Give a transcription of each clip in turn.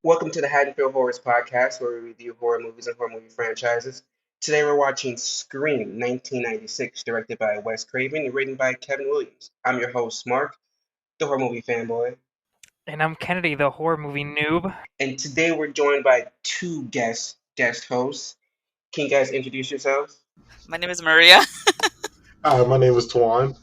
Welcome to the Haddonfield Horrors podcast, where we review horror movies and horror movie franchises. Today we're watching Scream 1996, directed by Wes Craven and written by Kevin Williamson. I'm your host, Mark, the horror movie fanboy, And I'm Kennedy, the horror movie noob. and today we're joined by two guest hosts. Can you guys introduce yourselves? My name is Maria. Hi, my name is Tuan.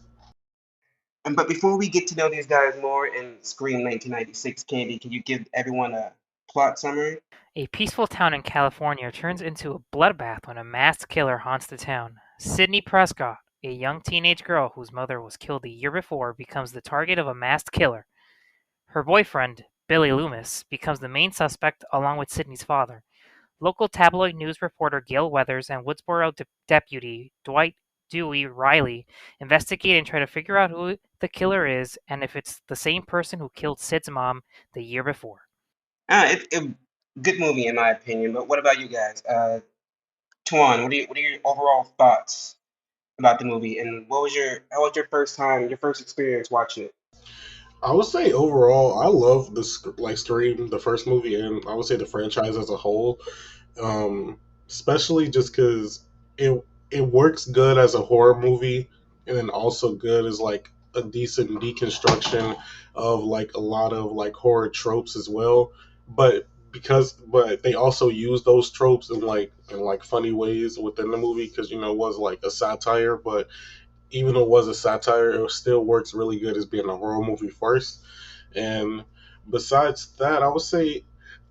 But before we get to know these guys more in Scream 1996, Candy, can you give everyone a plot summary? A peaceful town in California turns into a bloodbath when a masked killer haunts the town. Sydney Prescott, a young teenage girl whose mother was killed the year before, becomes the target of a masked killer. Her boyfriend, Billy Loomis, becomes the main suspect along with Sydney's father. Local tabloid news reporter Gail Weathers and Woodsboro deputy Dwight Dewey Riley investigate and try to figure out who the killer is and if it's the same person who killed Sid's mom the year before. Good movie in my opinion, but what about you guys? Tuan, what are your overall thoughts about the movie, and how was your first time, your first experience watching it? I would say overall, I love Scream, the first movie, and I would say the franchise as a whole. Especially just because it works good as a horror movie, and then also good as like a decent deconstruction of like a lot of like horror tropes as well. But they also use those tropes in like funny ways within the movie because it was like a satire, but even though it was a satire, it still works really good as being a horror movie first. And besides that, I would say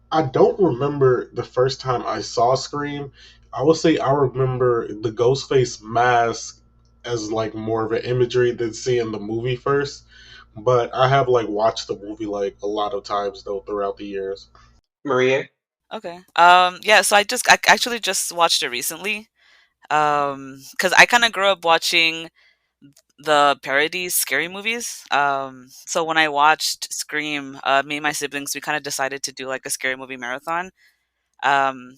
I don't remember the first time I saw Scream. I would say I remember the Ghostface mask as like more of an imagery than seeing the movie first. But I have like watched the movie like a lot of times though throughout the years. Maria? Okay. Yeah, so I actually just watched it recently. Because I kind of grew up watching the parodies scary movies. So when I watched Scream, me and my siblings, we kind of decided to do like a scary movie marathon. Um,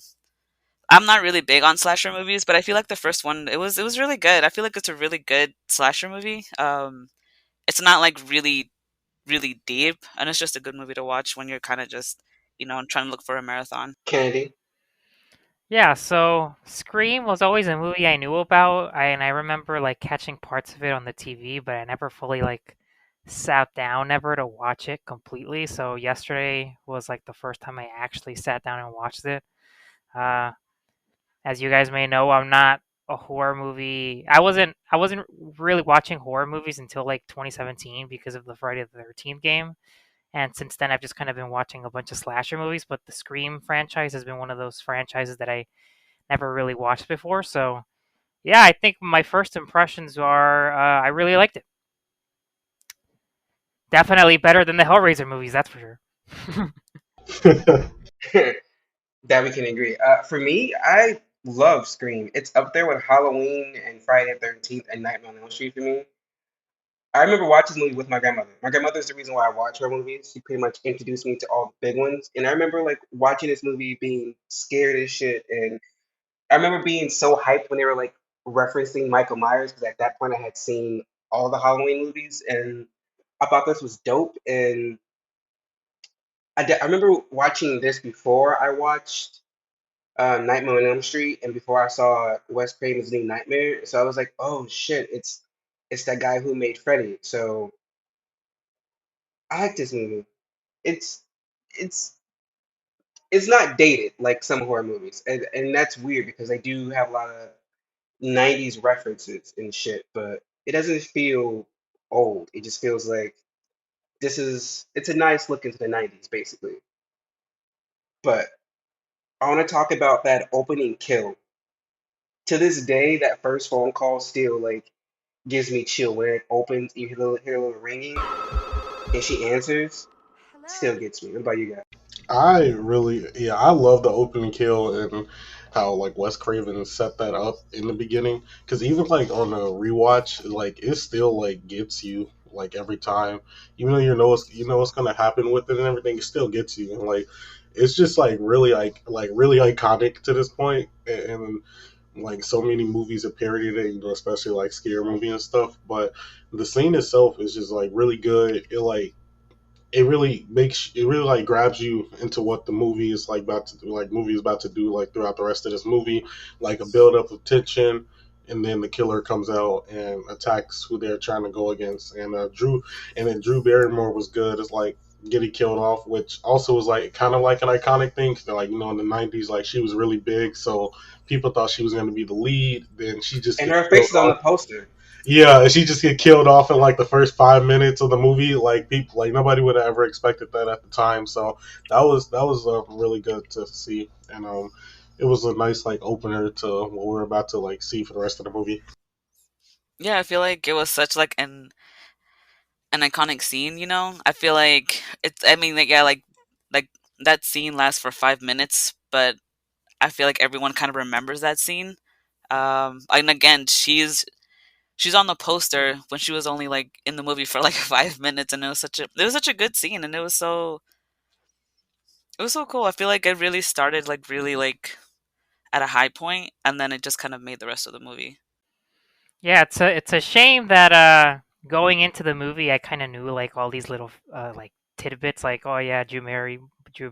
I'm not really big on slasher movies, but I feel like the first one it was really good. I feel like it's a really good slasher movie. It's not like really deep, and it's just a good movie to watch when you're kind of just trying to look for a marathon. Kennedy? Yeah, so Scream was always a movie I knew about, and I remember like catching parts of it on the TV, but I never fully like sat down ever to watch it completely. So yesterday was like the first time I actually sat down and watched it. Uh, as you guys may know, I'm not a horror movie. I wasn't really watching horror movies until like 2017 because of the Friday the 13th game. And since then, I've just kind of been watching a bunch of slasher movies. But the Scream franchise has been one of those franchises that I never really watched before. So yeah, I think my first impressions are I really liked it. Definitely better than the Hellraiser movies, that's for sure. That we can agree. For me, I love Scream. It's up there with Halloween and Friday the 13th and Nightmare on Elm Street for me. I remember watching this movie with my grandmother. My grandmother's the reason why I watch her movies. She pretty much introduced me to all the big ones. And I remember like watching this movie being scared as shit. And I remember being so hyped when they were like referencing Michael Myers because at that point I had seen all the Halloween movies and I thought this was dope. And I remember watching this before I watched Nightmare on Elm Street and before I saw Wes Craven's New Nightmare. So I was like, oh shit, it's that guy who made Freddy. So I like this movie. It's it's it's not dated like some horror movies, and that's weird because they do have a lot of '90s references and shit, but it doesn't feel old. It just feels like it's a nice look into the '90s, basically. But I want to talk about that opening kill. To this day, that first phone call still like gives me chill when it opens. You hear a little ringing, and she answers. Still gets me. What about you guys? Yeah, I love the opening kill and how like Wes Craven set that up in the beginning. Because even like on a rewatch, like it still like gets you like every time, even though you know what's gonna happen with it and everything, it still gets you. And like it's just like really iconic to this point, and like so many movies have parodied it, especially like scary movie and stuff. But the scene itself is just like really good. It like it really like grabs you into what the movie is like about to do, like movie is about to do like throughout the rest of this movie, like a build up of tension, and then the killer comes out and attacks who they're trying to go against. And then Drew Barrymore was good as like getting killed off, which also was like kind of like an iconic thing. 'Cause, like in the '90s, like she was really big, so people thought she was going to be the lead. Then she just And gets her killed face is on the off. poster. Yeah, and she just get killed off in like the first 5 minutes of the movie. Like people, like nobody would have ever expected that at the time. So that was really good to see, and it was a nice like opener to what we're about to like see for the rest of the movie. Yeah, I feel like it was such like an iconic scene, you know? I feel like it's I mean like yeah, like that scene lasts for 5 minutes, but I feel like everyone kind of remembers that scene. And again, she's on the poster when she was only like in the movie for like 5 minutes, and it was such a good scene, and it was so cool. I feel like it really started like really like at a high point, and then it just kind of made the rest of the movie. Yeah, it's a shame that going into the movie, I kind of knew like all these little like tidbits, like oh yeah, Drew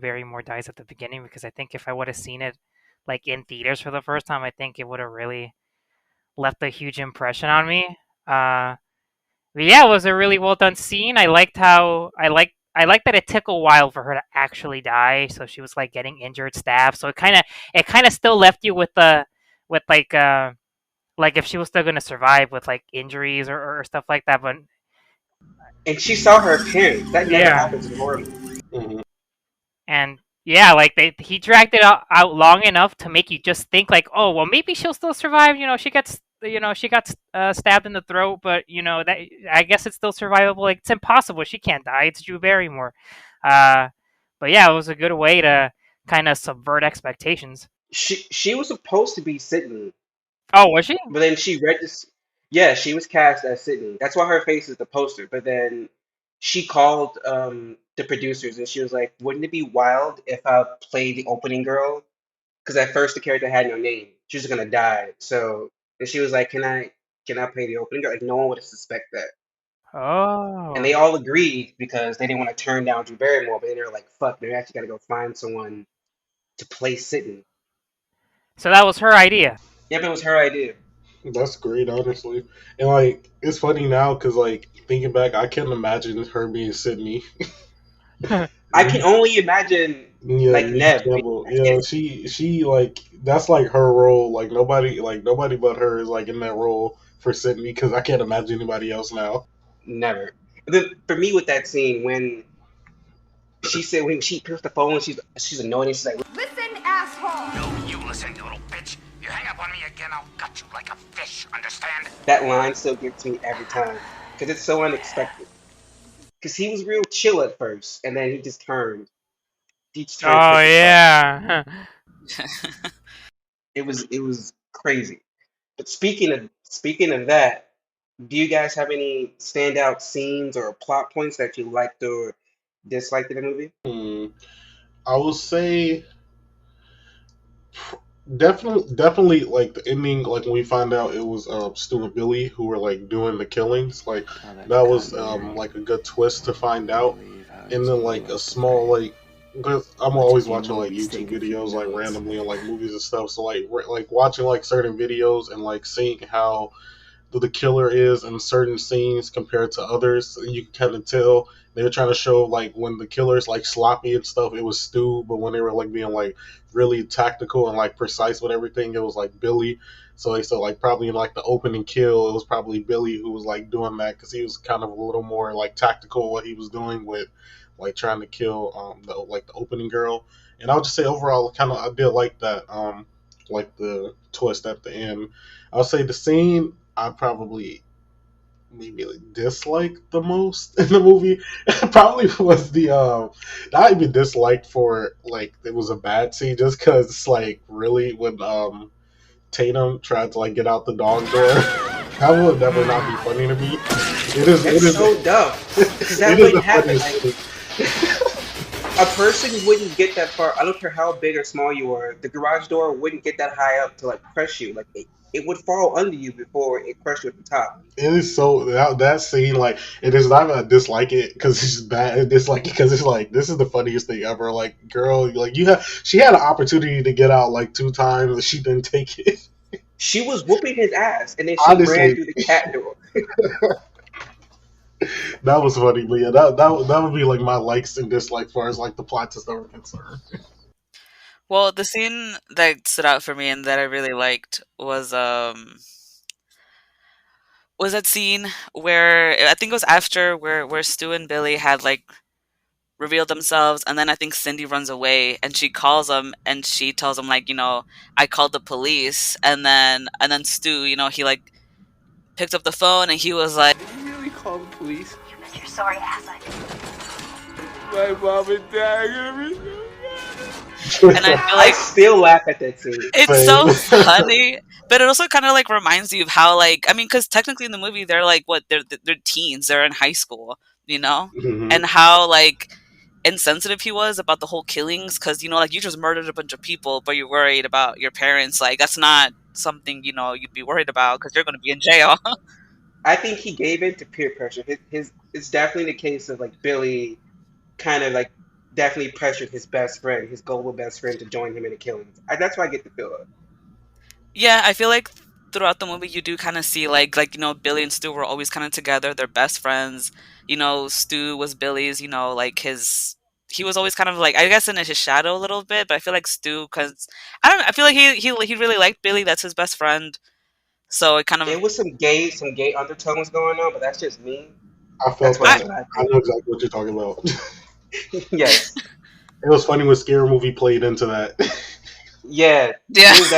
Barrymore dies at the beginning, because I think if I would have seen it like in theaters for the first time, I think it would have really left a huge impression on me. Uh, but yeah, it was a really well done scene. I liked that it took a while for her to actually die. So she was like getting injured, stabbed. So it kind of still left you with the with like if she was still gonna survive with like injuries or stuff like that. But And she saw her appearance. That never yeah, happens in horror movies. Hmm. and yeah, like he dragged it out long enough to make you just think like, oh well, maybe she'll still survive. She got stabbed in the throat, but that I guess it's still survivable. Like it's impossible. She can't die. It's Drew Barrymore. Uh, but yeah, it was a good way to kind of subvert expectations. She was supposed to be Sydney, Oh, was she? but then she read this. Yeah, she was cast as Sydney. That's why her face is the poster. But then she called the producers and she was like, "Wouldn't it be wild if I played the opening girl? Because at first the character had no name. She was gonna die. So and she was like, can I play the opening girl? Like no one would suspect that." And they Oh, all agreed because they didn't want to turn down Drew Barrymore. But then they were like, "Fuck, they actually got to go find someone to play Sydney." so that was her idea. Yep, it was her idea. That's great, honestly. And like it's funny now because like thinking back, I can't imagine her being Sydney. I can only imagine Yeah, like Neve Neve being Campbell. that Yeah, skinny. she like that's like her role. Like nobody but her is like in that role for Sydney because I can't imagine anybody else now. Never. For me with that scene when she said when she picks up the phone, she's annoyed and she's like, Listen, asshole! No, you listen, you little bitch. You hang up on me again, I'll gut you like a fish, understand? that line still gets me every time because it's so unexpected. Because he was real chill at first, and then he just turned. He just turned Oh quick as fuck. yeah. It was crazy. But speaking of that, do you guys have any standout scenes or plot points that you liked or disliked in the movie? Hmm. I will say definitely like the ending, like when we find out it was Stu and Billy who were like doing the killings, like that was like a good twist to find out. And then like a small like, because I'm always watching like YouTube videos like randomly on like movies and stuff, so like watching like certain videos and like seeing how the killer is in certain scenes compared to others. You can kind of tell they were trying to show like when the killer's like sloppy and stuff, it was Stu, but when they were like being like really tactical and like precise with everything, it was like Billy. So they said like probably in like the opening kill, it was probably Billy who was like doing that because he was kind of a little more like tactical what he was doing with like trying to kill the opening girl. And I'll just say overall, kind of I did like that like the twist at the end. I'll say the scene I probably maybe like disliked the most in the movie probably was the not even disliked for like it was a bad scene just because like really when Tatum tried to like get out the dog door. That would never not be funny to me. It That's is so dumb because that it is wouldn't the happen. funniest Like thing. a person wouldn't get that far. I don't care how big or small you are. The garage door wouldn't get that high up to like press you. Like it would fall under you before it crushed you at the top. It is so that scene, like, it is not that I dislike it because it's just bad. I dislike it because it's like, this is the funniest thing ever. Like, girl, like, she had an opportunity to get out like 2 times and she didn't take it. She was whooping his ass, and then she ran Honestly, through the cat door. that was funny. But yeah, that would be like my likes and dislikes as far as like the plot and stuff are concerned. Well, the scene that stood out for me and that I really liked was that scene where I think it was after where Stu and Billy had like revealed themselves, and then I think Cindy runs away and she calls him and she tells him like, I called the police, and then Stu, he like picked up the phone and he was like, Did you really call the police? You bet your sorry ass I did. My mom and dad are gonna be so mad. and I feel I like still laugh at that scene. it's so Same. funny, but it also kind of like reminds you of how, like, I mean, because technically in the movie they're like what they're teens, they're in high school, Mhm. and how like insensitive he was about the whole killings, because like you just murdered a bunch of people, but you're worried about your parents. Like that's not something you'd be worried about because you're going to be in jail. I think he gave in to peer pressure. His it's definitely the case of like Billy kind of like definitely pressured his best friend, his global best friend, to join him in the killings. That's why I get the feel of. Yeah, I feel like throughout the movie you do kind of see like Billy and Stu were always kind of together. They're best friends. Stu was Billy's. Like he was always kind of like, I guess, in his shadow a little bit. But I feel like Stu, because I don't know, I feel like he really liked Billy. That's his best friend. So it kind of There was some gay undertones going on, but that's just me. I That's felt what I, that. I I think. know exactly what you're talking about. Yes, It was funny when Scary Movie played into that. yeah. yeah. There was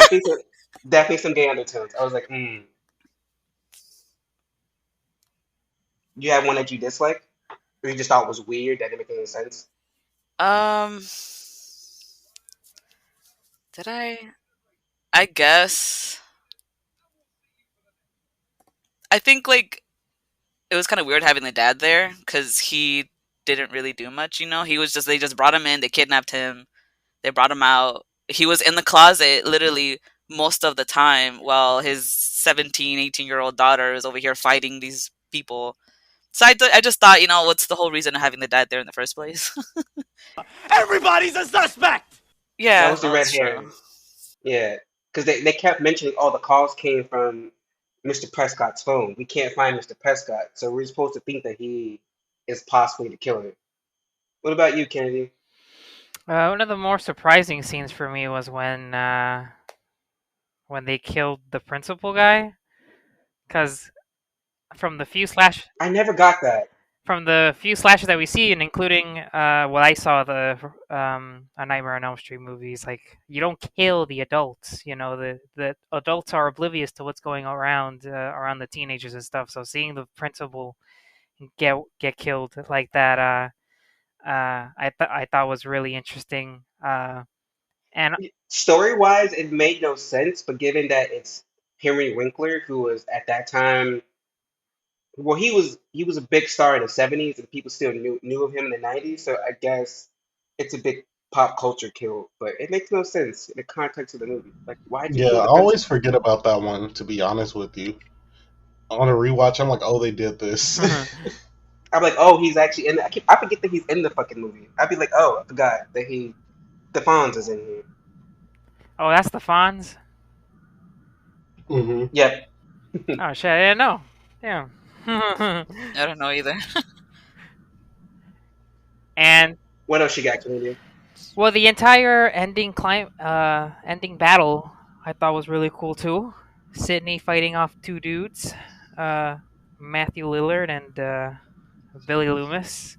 definitely some gay undertones. I was like, hmm. You have one that you dislike, or you just thought was weird that didn't make any sense? um, did I? I guess I think like it was kind of weird having the dad there because he didn't really do much. He was just they just brought him in, they kidnapped him, they brought him out. He was in the closet literally most of the time while his 17, 18-year-old daughter is over here fighting these people. So I just thought, what's the whole reason of having the dad there in the first place? Everybody's a suspect! That Yeah, was the no, red that's true. herring. Yeah, because they kept mentioning, oh, the calls came from Mr. Prescott's phone. We can't find Mr. Prescott, so we're supposed to think that he is possibly the killer. What about you, Kennedy? One of the more surprising scenes for me was when they killed the principal guy, because from the few slash I never got that. from the few slashes that we see, and including what I saw the A Nightmare on Elm Street movies, like you don't kill the adults. The adults are oblivious to what's going around the teenagers and stuff. So seeing the principal get killed like that, I thought was really interesting. And Story-wise, it made no sense, but given that it's Henry Winkler, who was at that time, well, he was a big star in the '70s, and people still knew of him in the '90s. So I guess it's a big pop culture kill, but it makes no sense in the context of the movie. Like, why'd you Yeah, kill I the always principal? forget about that one, to be honest with you. On a rewatch, I'm like, oh, they did this. I'm like, oh, he's actually in. I forget that he's in the fucking movie. I'd be like, oh, I forgot that the Fonz is in here. oh, that's the Fonz. Hmm. Yep. Oh shit, I didn't know. Damn. I don't know either. And What else you got, Canadian? well, the entire ending battle I thought was really cool too. Sydney fighting off two dudes, uh, Matthew Lillard and Billy Loomis,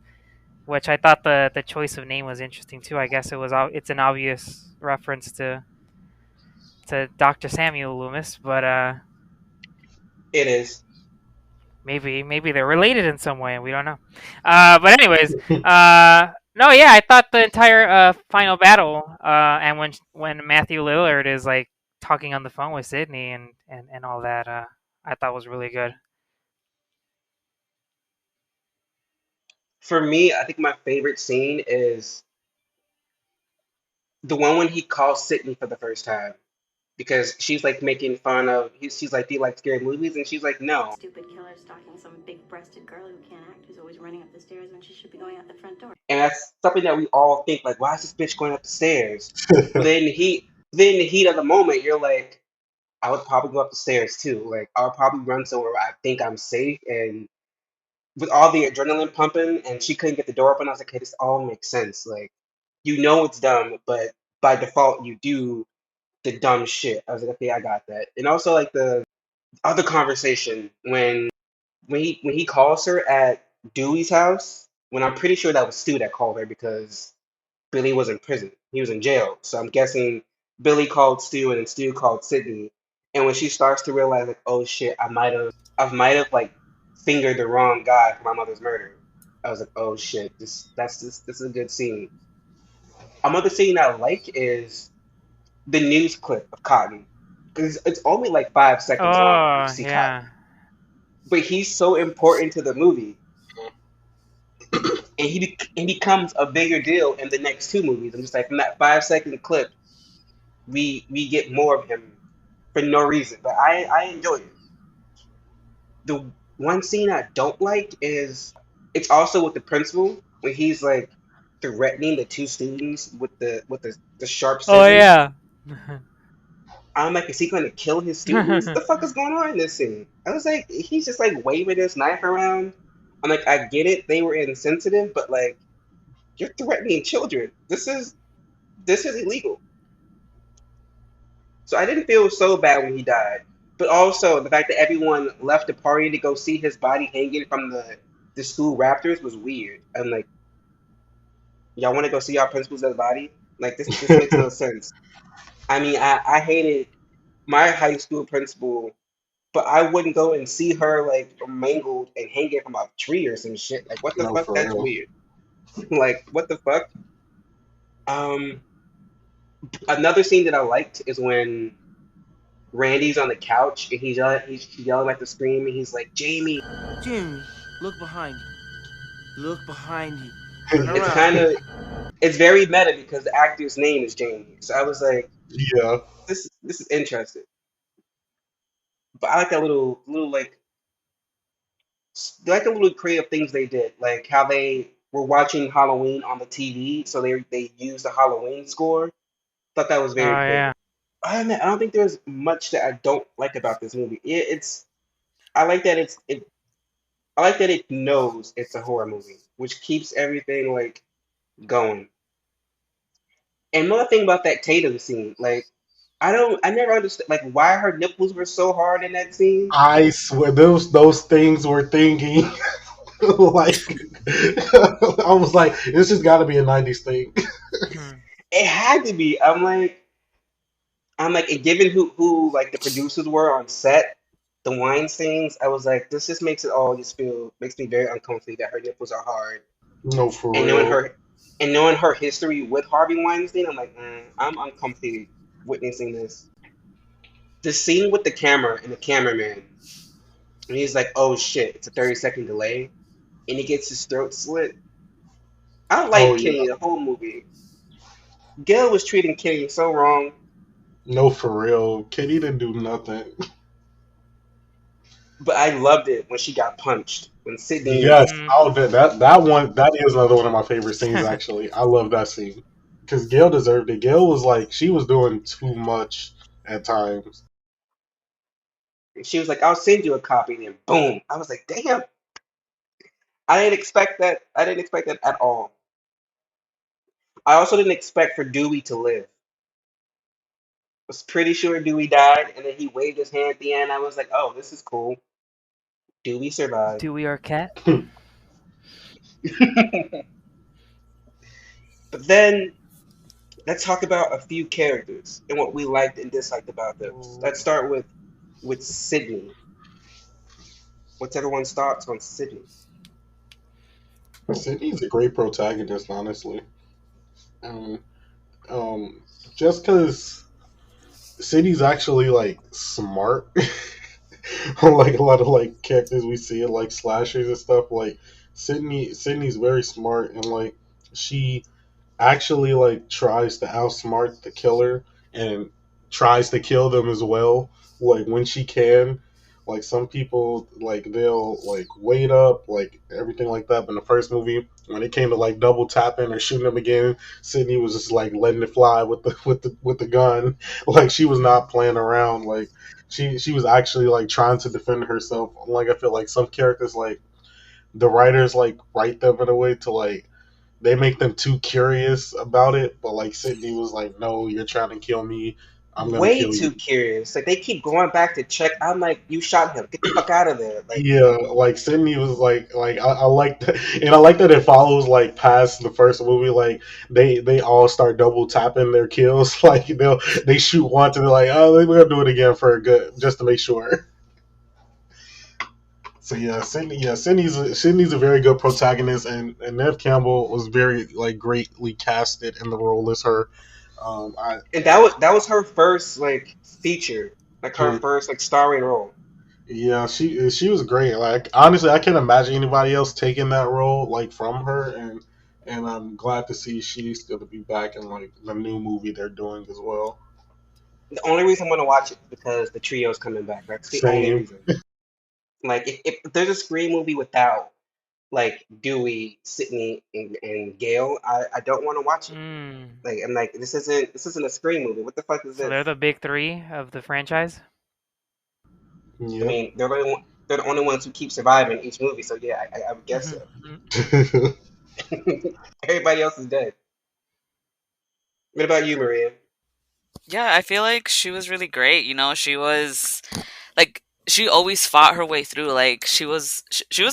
which I thought the choice of name was interesting too. I guess it's an obvious reference to Dr. Samuel Loomis, but It is. maybe they're related in some way, and we don't know. But anyways, no, yeah, I thought the entire final battle, and when Matthew Lillard is like talking on the phone with Sydney and all that, I thought was really good. For me, I think my favorite scene is the one when he calls Sydney for the first time. because she's like making fun of. She's like, "Do you like scary movies?" And she's like, "No." Stupid killer stalking some big-breasted girl who can't act, who's always running up the stairs when she should be going out the front door. And that's something that we all think like, "Why is this bitch going up the stairs?" But then in the heat of the moment, you're like, "I would probably go up the stairs too. Like, I would probably run somewhere where I think I'm safe." And with all the adrenaline pumping, and she couldn't get the door open, I was like, "Hey, this all makes sense." Like, you know it's dumb, but by default, you do the dumb shit. I was like, "Okay, I got that." And also like the other conversation when he calls her at Dewey's house, when I'm pretty sure that was Stu that called her because Billy was in prison. He was in jail. So I'm guessing Billy called Stu and then Stu called Sydney. And when she starts to realize like, oh shit, I might have like fingered the wrong guy for my mother's murder. I was like, oh shit, this is a good scene. Another scene I like is the news clip of Cotton. Because it's only like 5 seconds long when you Oh, see Cotton. yeah. But he's so important to the movie, and he becomes a bigger deal in the next two movies. I'm just like, from that 5 second clip, we get more of him for no reason. But I enjoy it. The one scene I don't like is it's also with the principal when he's like threatening the two students with the sharp Oh, scissors. yeah. I'm like, is he going to kill his students? What the fuck is going on in this scene? I was like, he's just like waving his knife around. I'm like, I get it, they were insensitive, but like, you're threatening children. This is illegal. So I didn't feel so bad when he died, but also the fact that everyone left the party to go see his body hanging from the school rafters was weird. I'm like, y'all want to go see our principal's dead body? Like this makes no sense. I mean, I hated my high school principal, but I wouldn't go and see her like mangled and hanging from a tree or some shit. Like what the No, fuck? for That's real. weird. Like what the fuck? Um, Another scene that I liked is when Randy's on the couch and he's yelling at the screen and he's like, Jamie. Jamie, look behind you. Look behind you. Turn It's around. kind of it's very meta because the actor's name is Jamie. So I was like, Yeah. this is interesting. But I like that little like the little creative things they did, like how they were watching Halloween on the TV, so they used the Halloween score. Thought that was Oh, very cool. yeah. I don't think there's much that I don't like about this movie. It's I like that I like that it knows it's a horror movie, which keeps everything like going. And another thing about that Tatum scene, like I never understood like why her nipples were so hard in that scene. I swear those things were thinking like I was like, this has got to be a '90s thing. It had to be. I'm like, and given who like the producers were on set, the Weinsteins, I was like, this just makes it all just feel makes me very uncomfortable that her nipples are hard. No, for And knowing real. her and knowing her history with Harvey Weinstein, I'm like, I'm uncomfortable witnessing this. The scene with the camera and the cameraman, and he's like, oh shit, it's a 30-second delay, and he gets his throat slit. I Oh like yeah. Kenny the whole movie. Gail was treating Kenny so wrong, No, for real. Kitty didn't do nothing. but I loved it when she got punched. When Sydney Yes. Mm. Oh, that one. That is another one of my favorite scenes. Actually, I love that scene because Gail deserved it. Gail was like she was doing too much at times. she was like, I'll send you a copy, and then boom. I was like, damn. I didn't expect that. I didn't expect that at all. I also didn't expect for Dewey to live. Was pretty sure Dewey died, and then he waved his hand at the end. I was like, oh, this is cool. Dewey survived. Dewey Arquette. But then let's talk about a few characters and what we liked and disliked about them. Let's start with Sydney. What's everyone's thoughts on Sydney? Sydney's a great protagonist, honestly. Um, um, just because Sydney's actually like smart, like a lot of like characters we see in like slashers and stuff. Like Sydney's very smart and like she actually like tries to outsmart the killer and tries to kill them as well, like when she can. Like some people, like they'll like wait up, like everything like that. But in the first movie, when it came to like double tapping or shooting them again, Sydney was just like letting it fly with the gun. Like she was not playing around. Like she was actually like trying to defend herself. Like I feel like some characters, like the writers like write them in a way to like they make them too curious about it. But like Sydney was like, no, you're trying to kill me. I'm gonna Way kill too you. curious. Like they keep going back to check. I'm like, you shot him. Get the fuck out of there. Like Yeah, like Sydney was like I like that, and I like that it follows like past the first movie. Like they all start double tapping their kills. Like they shoot once and they're like, oh, we're gonna do it again for a good just to make sure. So Sydney's a very good protagonist, and Neve Campbell was very like greatly casted in the role as her. I and that was her first like feature, like her first like starring role. Yeah, she was great. Like honestly, I can't imagine anybody else taking that role like from her, and I'm glad to see she's going to be back in like the new movie they're doing as well. The only reason I'm gonna watch it is because the trio's coming back. That's the only Same. reason. Like if there's a Scream movie without like Dewey, Sydney, and Gail, I don't want to watch it. Mm. Like I'm like this isn't a Scream movie. What the fuck is So they're this? the big three of the franchise. I Yep. mean, they're the only ones who keep surviving each movie. So yeah, I would guess so. Everybody else is dead. What about you, Maria? Yeah, I feel like she was really great. You know, she was like she always fought her way through. Like she was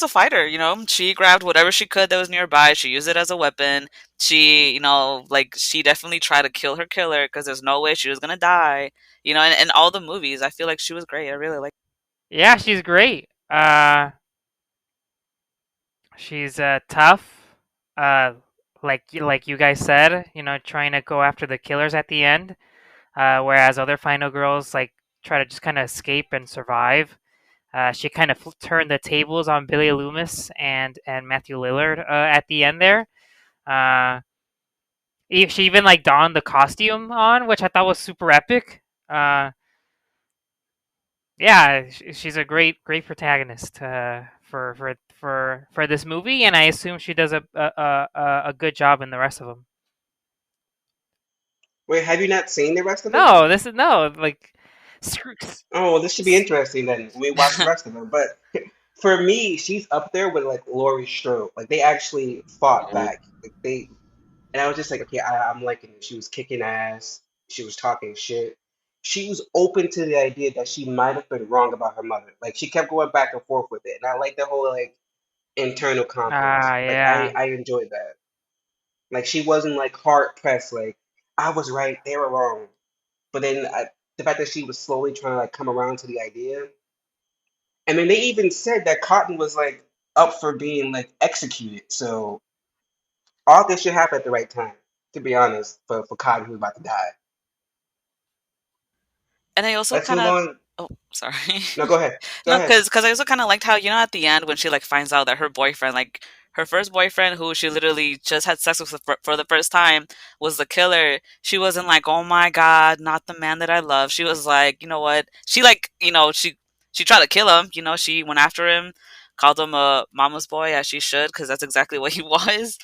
a fighter. You know, she grabbed whatever she could that was nearby. She used it as a weapon. She, you know, like she definitely tried to kill her killer because there's no way she was gonna die. You know, and in all the movies, I feel like she was great. I really like. Yeah, she's great. She's tough. Like you guys said, you know, trying to go after the killers at the end. Whereas other final girls like try to just kind of escape and survive. She kind of turned the tables on Billy Loomis and Matthew Lillard at the end there. Uh, she even like donned the costume on, which I thought was super epic. Uh, yeah, she's a great protagonist for this movie, and I assume she does a good job in the rest of them. Wait, have you not seen the rest of them? No, this is no like. Screw, Oh, well, this should be interesting then when we watch the rest of them. But for me, she's up there with like Laurie Strode. Like they actually fought back. Like they and I was just like, okay, I'm liking it. She was kicking ass. She was talking shit. She was open to the idea that she might have been wrong about her mother. Like she kept going back and forth with it, and I like the whole like internal conflict. Like I yeah. I enjoyed that. Like she wasn't like hard pressed. Like I was right, they were wrong. But then the fact that she was slowly trying to like come around to the idea, and then they even said that Cotton was like up for being like executed. So all this should happen at the right time. To be honest, for Cotton who's about to die. And I also Let's kind move of. on. Oh, sorry. No, go ahead. Go No, ahead. because I also kind of liked how, you know, at the end when she like finds out that her boyfriend, like her first boyfriend, who she literally just had sex with for the first time, was the killer. She wasn't like, oh my god, not the man that I love. She was like, you know what? She like, you know, she tried to kill him. You know, she went after him, called him a mama's boy as she should, because that's exactly what he was.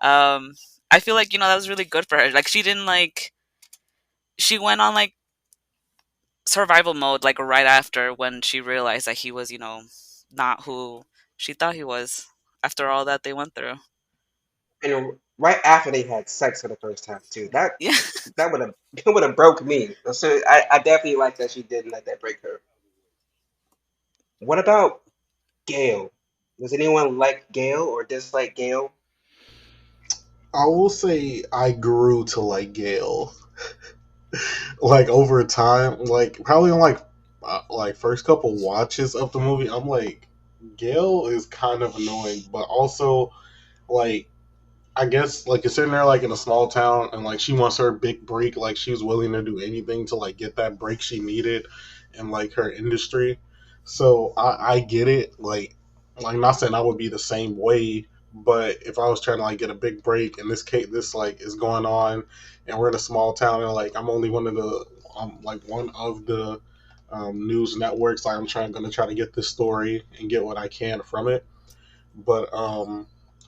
Um, I feel like, you know, that was really good for her. Like she didn't like she went on like survival mode like right after when she realized that he was, you know, not who she thought he was after all that they went through. And right after they had sex for the first time too. That Yeah. that would have that would have broke me. So I definitely like that she didn't let that break her. What about Gail? Does anyone like Gail or dislike Gail? I will say I grew to like Gail. Like over time, like probably on like first couple watches of the movie, I'm like, Gail is kind of annoying, but also like I guess like you're sitting there like in a small town and like she wants her big break, like she was willing to do anything to like get that break she needed in like her industry. So I get it. Like not saying I would be the same way, but if I was trying to like get a big break and this like is going on and we're in a small town and like I'm only one of the like one of the news networks. I'm gonna try to get this story and get what I can from it. But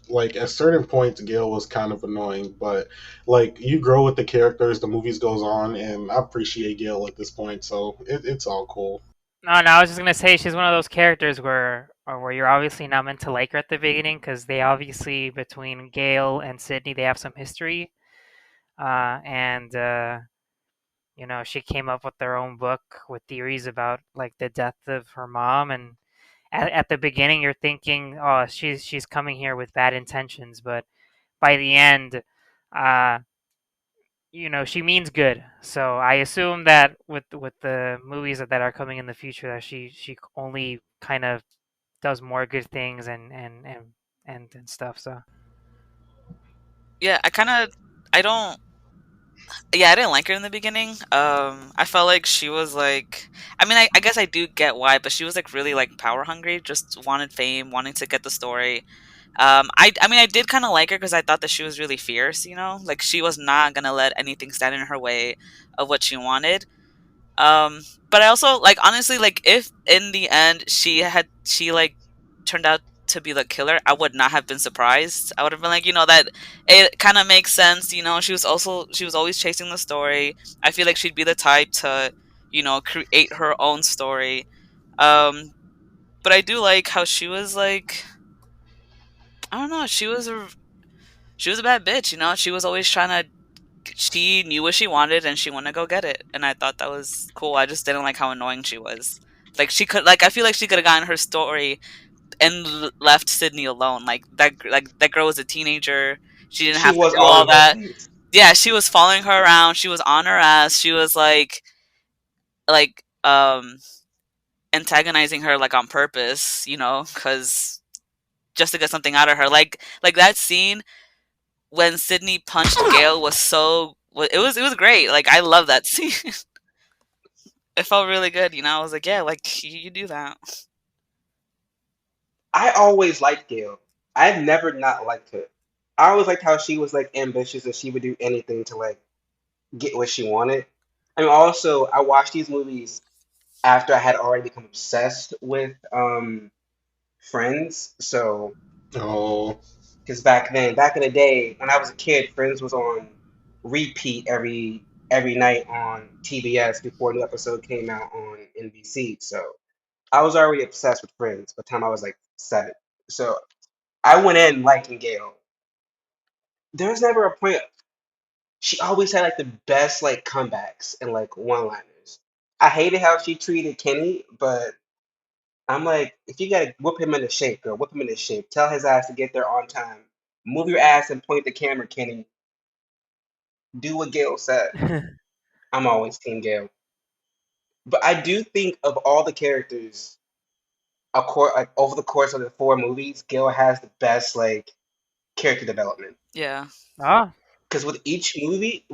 like at certain points, Gail was kind of annoying. But like you grow with the characters, the movies goes on, and I appreciate Gail at this point, so it's all cool. No, no, I was just gonna say she's one of those characters where you're obviously not meant to like her at the beginning because they obviously between Gail and Sydney they have some history, and you know she came up with their own book with theories about like the death of her mom, and at the beginning you're thinking, oh, she's coming here with bad intentions, but by the end, uh, you know she means good. So I assume that with the movies that are coming in the future that she only kind of does more good things and stuff. So Yeah, I don't yeah, I didn't like her in the beginning. I felt like she was like, I mean, I guess I do get why, but she was like really like power hungry, just wanted fame, wanting to get the story. I mean, I did kind of like her because I thought that she was really fierce, you know, like she was not gonna let anything stand in her way of what she wanted. Um, but I also like honestly like if in the end she like turned out to be the killer, I would not have been surprised. I would have been like, you know, that it kind of makes sense. You know, she was always chasing the story. I feel like she'd be the type to, you know, create her own story. Um, but I do like how she was like, I don't know, she was a bad bitch. You know, she was always trying to she knew what she wanted and she wanted to go get it, and I thought that was cool. I just didn't like how annoying she was. Like she could, like I feel like she could have gotten her story and left Sydney alone. Like that girl was a teenager. She didn't She have to was do all all in her that. face. Yeah, she was following her around. She was on her ass. She was like antagonizing her like on purpose, you know, because just to get something out of her. Like that scene when Sydney punched Gail was it was great. Like I love that scene. It felt really good, you know. I was like, yeah, like you do that. I always liked Gail. I've never not liked her. I always liked how she was like ambitious and she would do anything to like get what she wanted. I mean, also I watched these movies after I had already become obsessed with Friends. So Oh, because back in the day when I was a kid, Friends was on repeat every night on TBS before a new episode came out on NBC. So I was already obsessed with Friends by the time I was like 7. So I went in liking Gail. There was never a point. She always had like the best like comebacks and like one-liners. I hated how she treated Kenny, but I'm like, if you gotta whip him into shape, girl, whip him into shape. Tell his ass to get there on time. Move your ass and point the camera, Kenny. Do what Gail said. I'm always Team Gail. But I do think of all the characters, like over the course of the 4 movies, Gail has the best like character development. Yeah. oh, Because with each movie,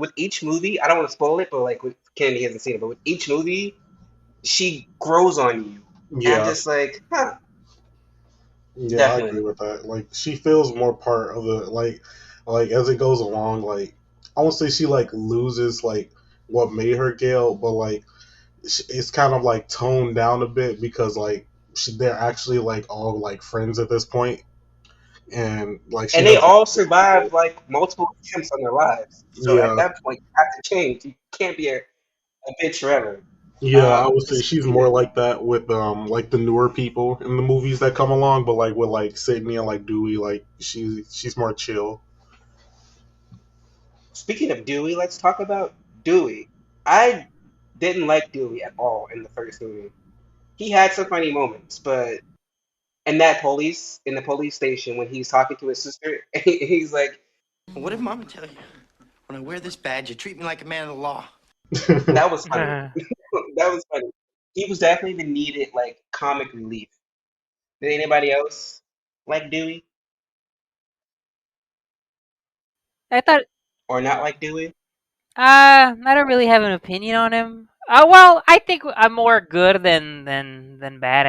I don't want to spoil it, but like with Kennedy hasn't seen it, but with each movie, she grows on you, and I'm yeah, just like, huh, yeah, I agree definitely. with that. Like she feels more part of the like as it goes along. Like I won't say she like loses like what made her Gail, but like it's kind of like toned down a bit because like they're actually like all like friends at this point, and like she And they doesn't. all survived like multiple attempts on their lives. So at Yeah, that point, you have to change. You can't be a bitch forever. yeah, I would say she's Speaking of, more like that with like the newer people in the movies that come along, but like with like Sydney and like Dewey, like she's more chill. speaking of Dewey, let's talk about Dewey. I didn't like Dewey at all in the first movie. He had some funny moments, but in the police station when he's talking to his sister, he's like, What did Mama tell you? When I wear this badge, you treat me like a man of the law. that was funny. That was funny. He was definitely the needed like comic relief. Did anybody else like Dewey I thought or not like Dewey? I don't really have an opinion on him. Well, I think I'm more good than bad.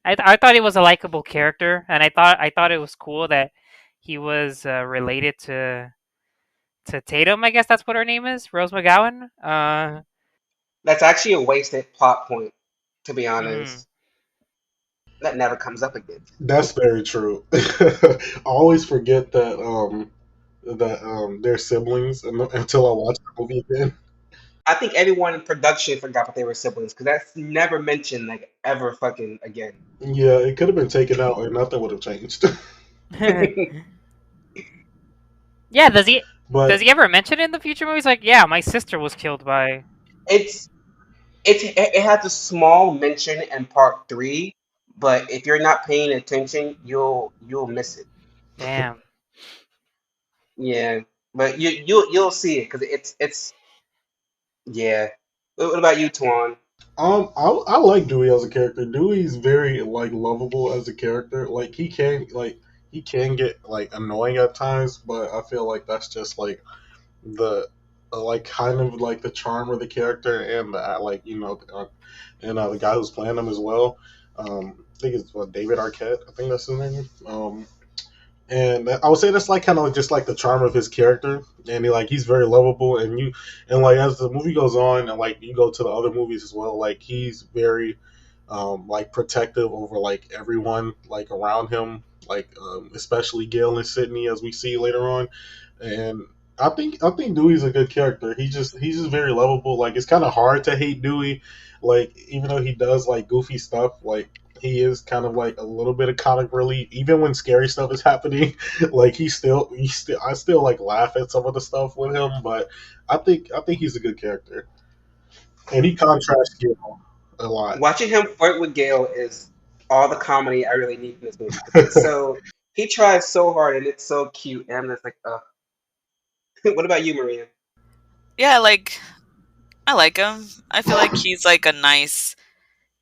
I thought he was a likable character, and I thought it was cool that he was related to Tatum. I guess that's what her name is, Rose McGowan. That's actually a wasted plot point, to be Mm, honest. That never comes up again. That's very true. I always forget that they're siblings until I watch the movie again. I think everyone in production forgot that they were siblings because that's never mentioned like ever fucking again. Yeah, it could have been taken out and nothing would have changed. yeah. Does But he ever mention it in the future movies? Like, yeah, my sister was killed by. it's it has a small mention in part three, but if you're not paying attention, you'll miss it. Damn. Yeah, but you'll see it because it's yeah. What about you, Tuan? I like Dewey as a character. Dewey's very like lovable as a character. Like he can get like annoying at times, but I feel like that's just like the like kind of like the charm of the character and the like and the guy who's playing him as well. I think it's David Arquette. I think that's his name. And I would say that's like kind of just like the charm of his character, and he's very lovable, and like as the movie goes on, and like you go to the other movies as well, like he's very like protective over like everyone like around him, like especially Gail and Sydney as we see later on, and I think Dewey's a good character. He's just very lovable. Like it's kind of hard to hate Dewey, like even though he does like goofy stuff, like he is kind of like a little bit of comic relief, even when scary stuff is happening. Like I still like laugh at some of the stuff with him, but I think he's a good character, and he contrasts Gil a lot. Watching him flirt with Gail is all the comedy I really need in this movie because it's so he tries so hard and it's so cute and I'm just like, what about you, Maria? Yeah, like I like him. I feel like he's like a nice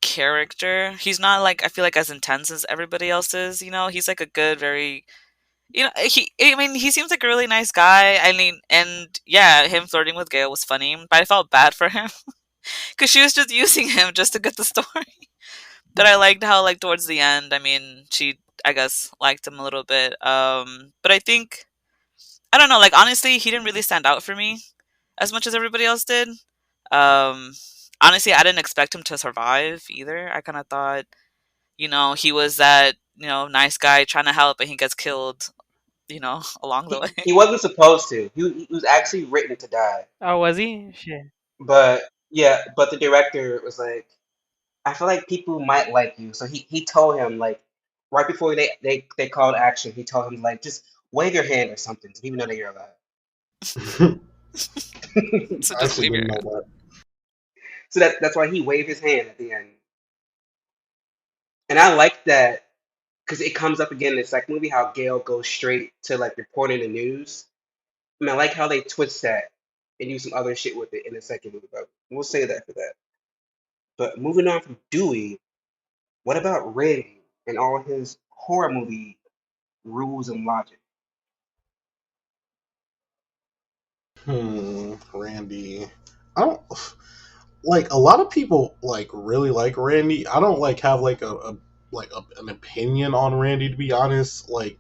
character. He's not like I feel like as intense as everybody else is, you know. He's like a good, very I mean, he seems like a really nice guy. I mean, and yeah, him flirting with Gail was funny, but I felt bad for him because she was just using him just to get the story. But I liked how, like, towards the end, I mean, she, I guess, liked him a little bit. But I think, I don't know, like, honestly, he didn't really stand out for me as much as everybody else did. Um, Honestly, I didn't expect him to survive either. I kind of thought, he was that, nice guy trying to help and he gets killed, along the way. He wasn't supposed to. He was actually written to die. Oh, was he? Shit. But yeah, but the director was like, I feel like people might like you. So he told him like right before they called action, he told him like just wave your hand or something, even though that you're alive. I So just actually leave your didn't know that. So that's why he waved his hand at the end. And I like that because it comes up again in the second movie how Gail goes straight to like reporting the news. I mean, I like how they twist that and do some other shit with it in the second movie, but we'll say that for that. But moving on from Dewey, what about Randy and all his horror movie rules and logic? Randy. I don't like a lot of people like really like Randy. I don't like have like an opinion on Randy, to be honest. Like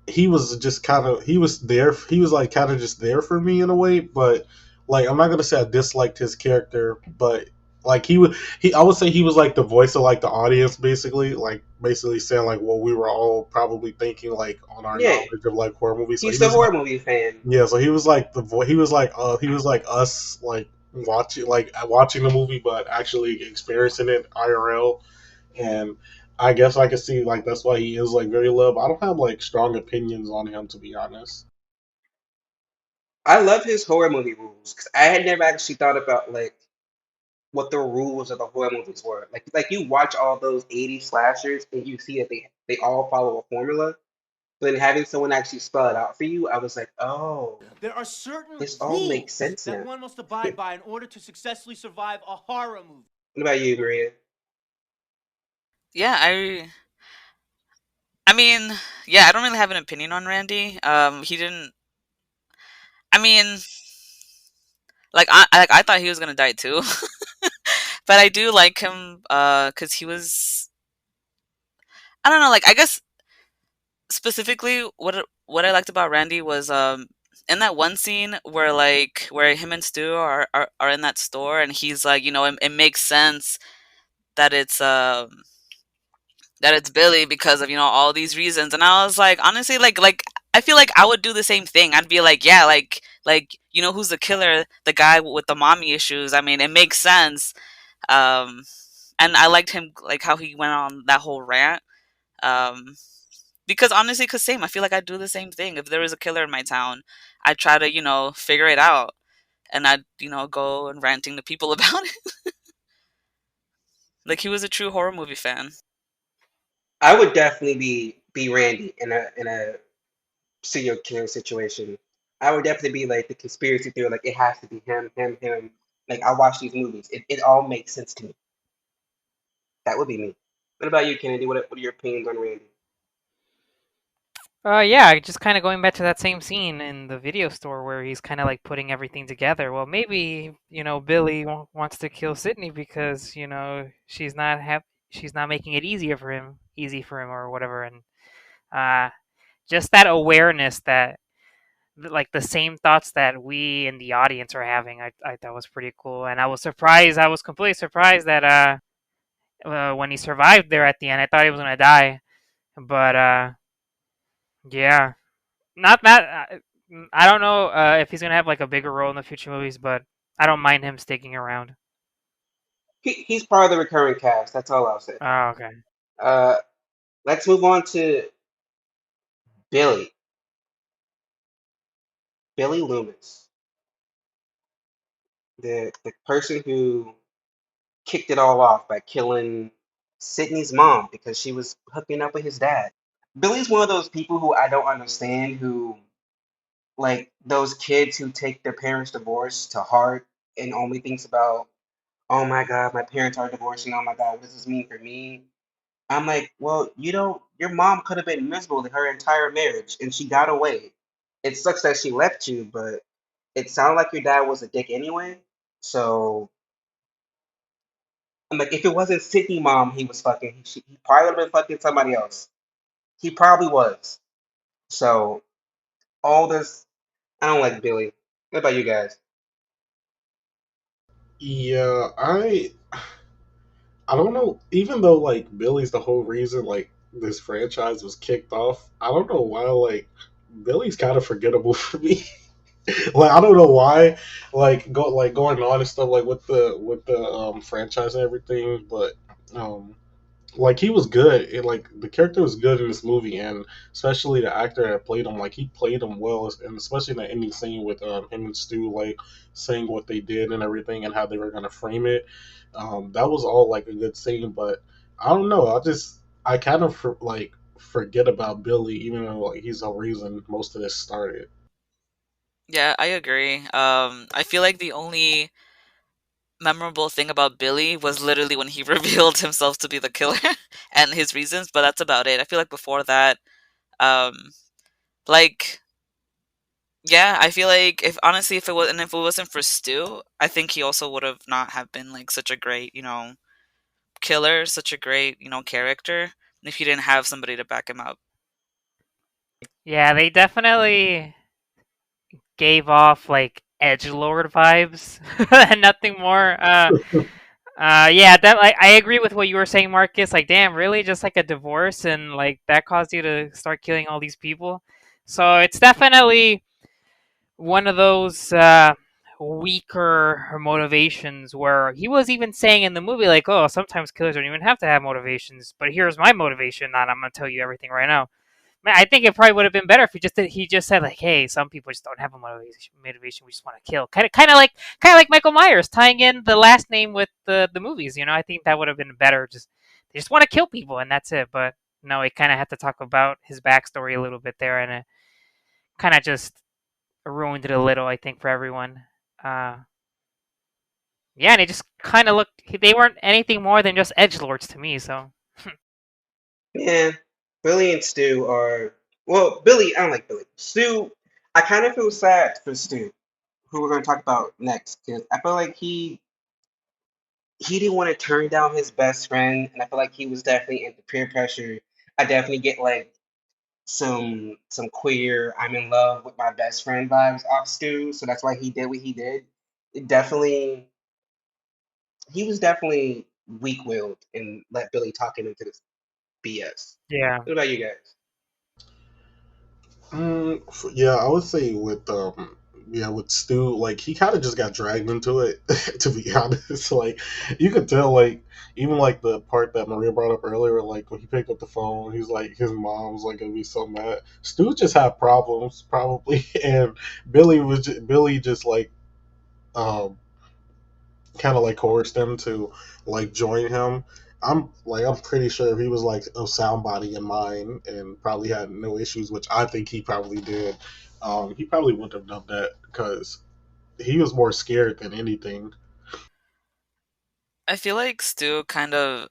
he was just kind of he was there. He was like kind of just there for me in a way, but like I'm not gonna say I disliked his character, but like I would say he was like the voice of like the audience, basically, like basically saying like what we were all probably thinking like on our Yeah, knowledge of like horror movies. So he he's a was like, horror movie fan. yeah, so he was like the voice. He was like us like watching the movie, but actually experiencing it IRL. And I guess I could see like that's why he is like very loved. I don't have like strong opinions on him, to be honest. I love his horror movie rules because I had never actually thought about like what the rules of the horror movies were. Like you watch all those 80s slashers and you see that they all follow a formula. But then having someone actually spell it out for you, I was like, oh, There are certain this all makes rules sense that now. one must abide by in order to successfully survive a horror movie. What about you, Maria? Yeah, I mean, yeah, I don't really have an opinion on Randy. He didn't. I mean, like I thought he was gonna die too, but I do like him. Cause he was. I don't know. Like I guess specifically, what I liked about Randy was in that one scene where where him and Stu are in that store, and he's like, it makes sense that it's Billy because of all these reasons. And I was like, honestly, I feel like I would do the same thing. I'd be like, yeah, who's the killer? The guy with the mommy issues. I mean, it makes sense. Um, and I liked him, like how he went on that whole rant. Um, because honestly, cause same, I feel like I'd do the same thing. If there was a killer in my town, I'd try to figure it out, and I'd go and ranting to people about it. Like he was a true horror movie fan. I would definitely be Randy in a serial killer situation. I would definitely be like the conspiracy theory, like it has to be him, him, him. Like I watch these movies. It all makes sense to me. That would be me. What about you, Kennedy? What are your opinions on Randy? Yeah, just kind of going back to that same scene in the video store where he's kind of like putting everything together. Well, maybe Billy wants to kill Sydney because she's not making it easy for him or whatever, and uh, just that awareness that like the same thoughts that we in the audience are having, I thought was pretty cool, and I was surprised. I was completely surprised that when he survived there at the end, I thought he was gonna die, but yeah. Not that I don't know if he's gonna have like a bigger role in the future movies, but I don't mind him sticking around. He's part of the recurring cast. That's all I'll say. Oh, okay. Uh, let's move on to Billy. Billy Loomis, the person who kicked it all off by killing Sydney's mom because she was hooking up with his dad. Billy's one of those people who I don't understand who like those kids who take their parents' divorce to heart and only thinks about, oh my God, my parents are divorcing. Oh my God, what does this mean for me? I'm like, well, your mom could have been miserable her entire marriage and she got away. It sucks that she left you, but it sounded like your dad was a dick anyway. So I'm like, if it wasn't Sydney mom he was fucking, he probably would have been fucking somebody else. He probably was. So all this, I don't like Billy. What about you guys? Yeah, I don't know. Even though like Billy's the whole reason like this franchise was kicked off, I don't know why like Billy's kind of forgettable for me. Like I don't know why, like going on and stuff like with the franchise and everything, but um like he was good. Like the character was good in this movie, and especially the actor that played him, like he played him well, and especially in the ending scene with him and Stu, like saying what they did and everything, and how they were gonna frame it. That was all like a good scene, but I don't know. I kind of like forget about Billy, even though like he's the reason most of this started. Yeah, I agree. I feel like the only memorable thing about Billy was literally when he revealed himself to be the killer and his reasons, but that's about it. I feel like before that, um, like yeah, I feel like if it wasn't for Stu, I think he also would have not have been like such a great, killer, such a great, character if he didn't have somebody to back him up. Yeah, they definitely gave off like edge lord vibes and nothing more. Yeah, that I agree with what you were saying, Marcus. Like, damn, really, just like a divorce and like that caused you to start killing all these people. So it's definitely one of those weaker motivations where he was even saying in the movie like, oh, sometimes killers don't even have to have motivations, but here's my motivation and I'm gonna tell you everything right now. Man, I think it probably would have been better if he just said like, hey, some people just don't have a motivation, we just want to kill, kind of like Michael Myers tying in the last name with the movies. I think that would have been better. Just they just want to kill people and that's it. But no, he kind of had to talk about his backstory a little bit there, and it kind of just ruined it a little, I think, for everyone. Uh, yeah, and it just kind of looked. They weren't anything more than just edge lords to me. So Yeah, Billy and Stu are well. Billy, I don't like Billy. Stu, I kind of feel sad for Stu, who we're going to talk about next, because I feel like he didn't want to turn down his best friend, and I feel like he was definitely into peer pressure. I definitely get like some queer I'm in love with my best friend vibes off Stu, so that's why he did what he did. It definitely he was definitely weak willed and let Billy talk him into this BS. Yeah. What about you guys? Yeah, I would say with yeah, with Stu, like he kind of just got dragged into it. To be honest, like you could tell, like even like the part that Maria brought up earlier, like when he picked up the phone, he's like his mom was like gonna be so mad. Stu just had problems probably, and Billy just like um kind of like coerced him to like join him. I'm pretty sure if he was like of sound body and mind and probably had no issues, which I think he probably did, he probably wouldn't have done that because he was more scared than anything. I feel like Stu kind of.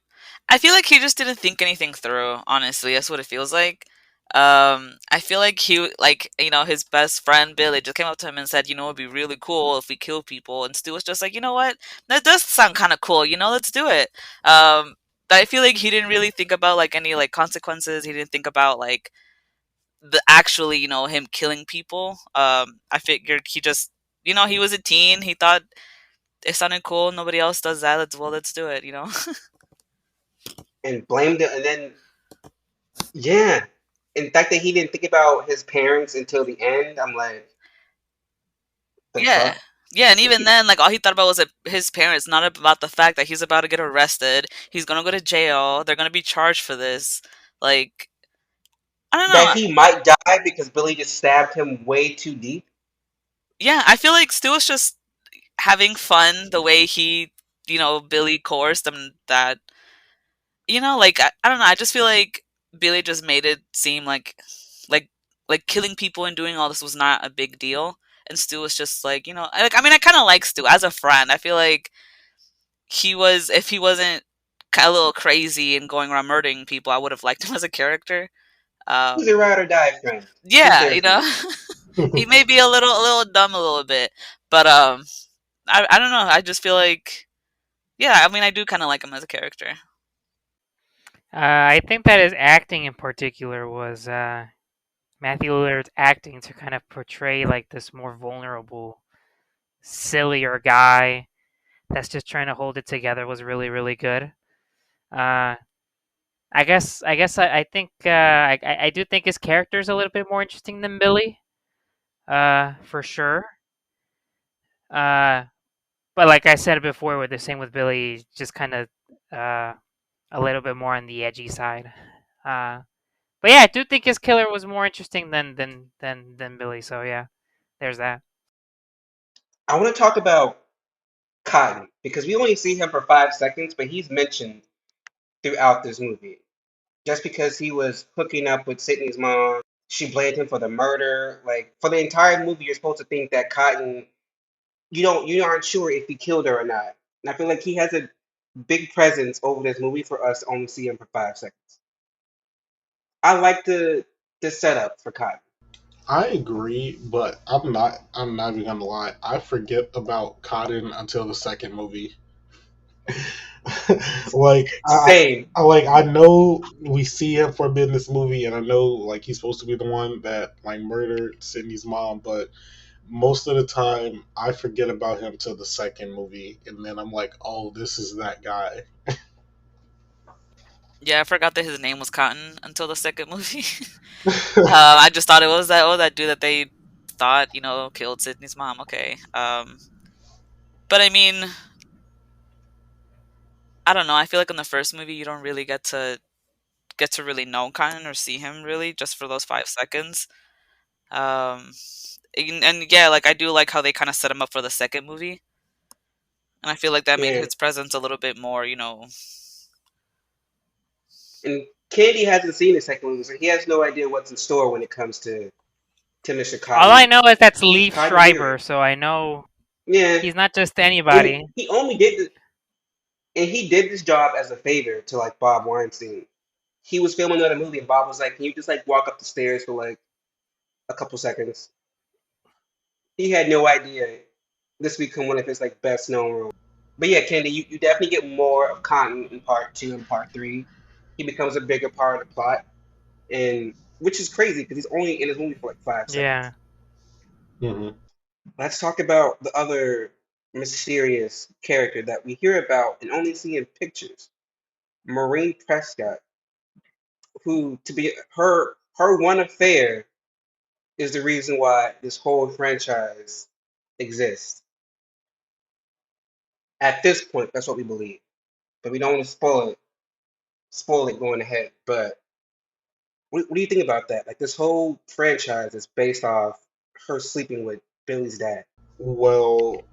I feel like he just didn't think anything through. Honestly, that's what it feels like. I feel like his best friend Billy just came up to him and said, it'd be really cool if we kill people, and Stu was just like, you know what, that does sound kind of cool. Let's do it. But I feel like he didn't really think about like any like consequences. He didn't think about like the actually, him killing people. I figured he just, he was a teen. He thought it sounded cool. Nobody else does that. Let's do it. And blamed it, and then yeah, in fact that he didn't think about his parents until the end. I'm like, the Yeah. fuck. Yeah, and even then, like all he thought about was his parents, not about the fact that he's about to get arrested. He's gonna go to jail. They're gonna be charged for this. Like, I don't That know. he might die because Billy just stabbed him way too deep. Yeah, I feel like Stu was just having fun the way Billy coerced him. That like I don't know. I just feel like Billy just made it seem like like killing people and doing all this was not a big deal. And Stu was just like, like I mean, I kind of like Stu as a friend. I feel like if he wasn't a little crazy and going around murdering people, I would have liked him as a character. He's a Um, ride or die friend. He's yeah, there for you. he may be a little dumb a little bit, but I don't know. I just feel like, yeah, I mean, I do kind of like him as a character. I think that his acting in particular was Matthew Lillard's acting to kind of portray like this more vulnerable, sillier guy that's just trying to hold it together was really, really good. Uh, I think I do think his character is a little bit more interesting than Billy, for sure. Uh, but like I said before, with the same with Billy, he's just kind of uh, a little bit more on the edgy side. Uh, but yeah, I do think his killer was more interesting than Billy. So yeah, there's that. I want to talk about Cotton because we only see him for 5 seconds, but he's mentioned throughout this movie. Just because he was hooking up with Sydney's mom, she blamed him for the murder. Like for the entire movie, you're supposed to think that Cotton, you aren't sure if he killed her or not. And I feel like he has a big presence over this movie for us to only see him for 5 seconds. I like the setup for Cotton. I agree, but I'm not even gonna lie. I forget about Cotton until the second movie. like Same. I know we see him for a bit in this movie, and I know like he's supposed to be the one that like murdered Sydney's mom, but most of the time I forget about him till the second movie, and then I'm like, oh, this is that guy. Yeah, I forgot that his name was Cotton until the second movie. I just thought it was that dude that they thought killed Sydney's mom. Okay. But I mean, I don't know. I feel like in the first movie you don't really get to really know Cotton or see him really just for those 5 seconds. Um, and yeah, like I do like how they kind of set him up for the second movie, and I feel like that made Yeah. his presence a little bit more. And Candy hasn't seen the second movie, so he has no idea what's in store when it comes to Mr. All I Cotton. know is that's Leaf Cotton Schreiber, weird. so I know Yeah. he's not just And anybody. he only did this, and he did this job as a favor to like Bob Weinstein. He was filming another movie, and Bob was like, "Can you just like walk up the stairs for like a couple seconds?" He had no idea this would become one of his like best known roles. But yeah, Candy, you definitely get more of Cotton in part two and part three. He becomes a bigger part of the plot, and which is crazy because he's only in his movie for like 5 seconds. Yeah. Hmm. Let's talk about the other mysterious character that we hear about and only see in pictures, Maureen Prescott, who to be her one affair is the reason why this whole franchise exists. At this point, that's what we believe, but we don't want to spoil it going ahead. But what do you think about that? Like this whole franchise is based off her sleeping with Billy's dad. Well,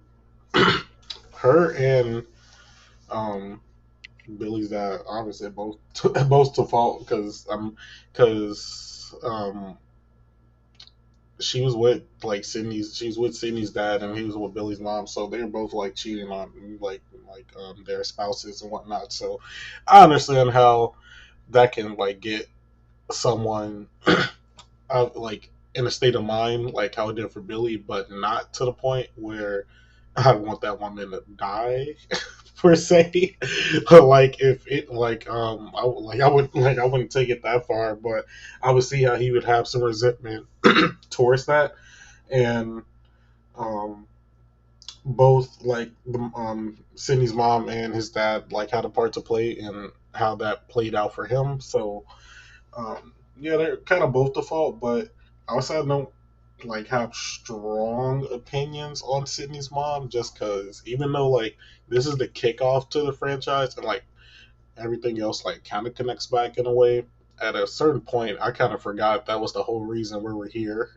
her and um Billy's dad obviously both both to fault because she was with Sydney's dad and he was with Billy's mom, so they're both like cheating on their spouses and whatnot. So I understand how that can like get someone like in a state of mind like how it did for Billy, but not to the point where I want that woman to die per se. Like if it I wouldn't take it that far, but I would see how he would have some resentment towards that. And um both like Sydney's mom and his dad like had a part to play in how that played out for him. So yeah, they're kind of both the fault, but I also don't like have strong opinions on Sydney's mom just because even though like this is the kickoff to the franchise and like everything else like kind of connects back in a way. At a certain point, I kind of forgot that was the whole reason we were here.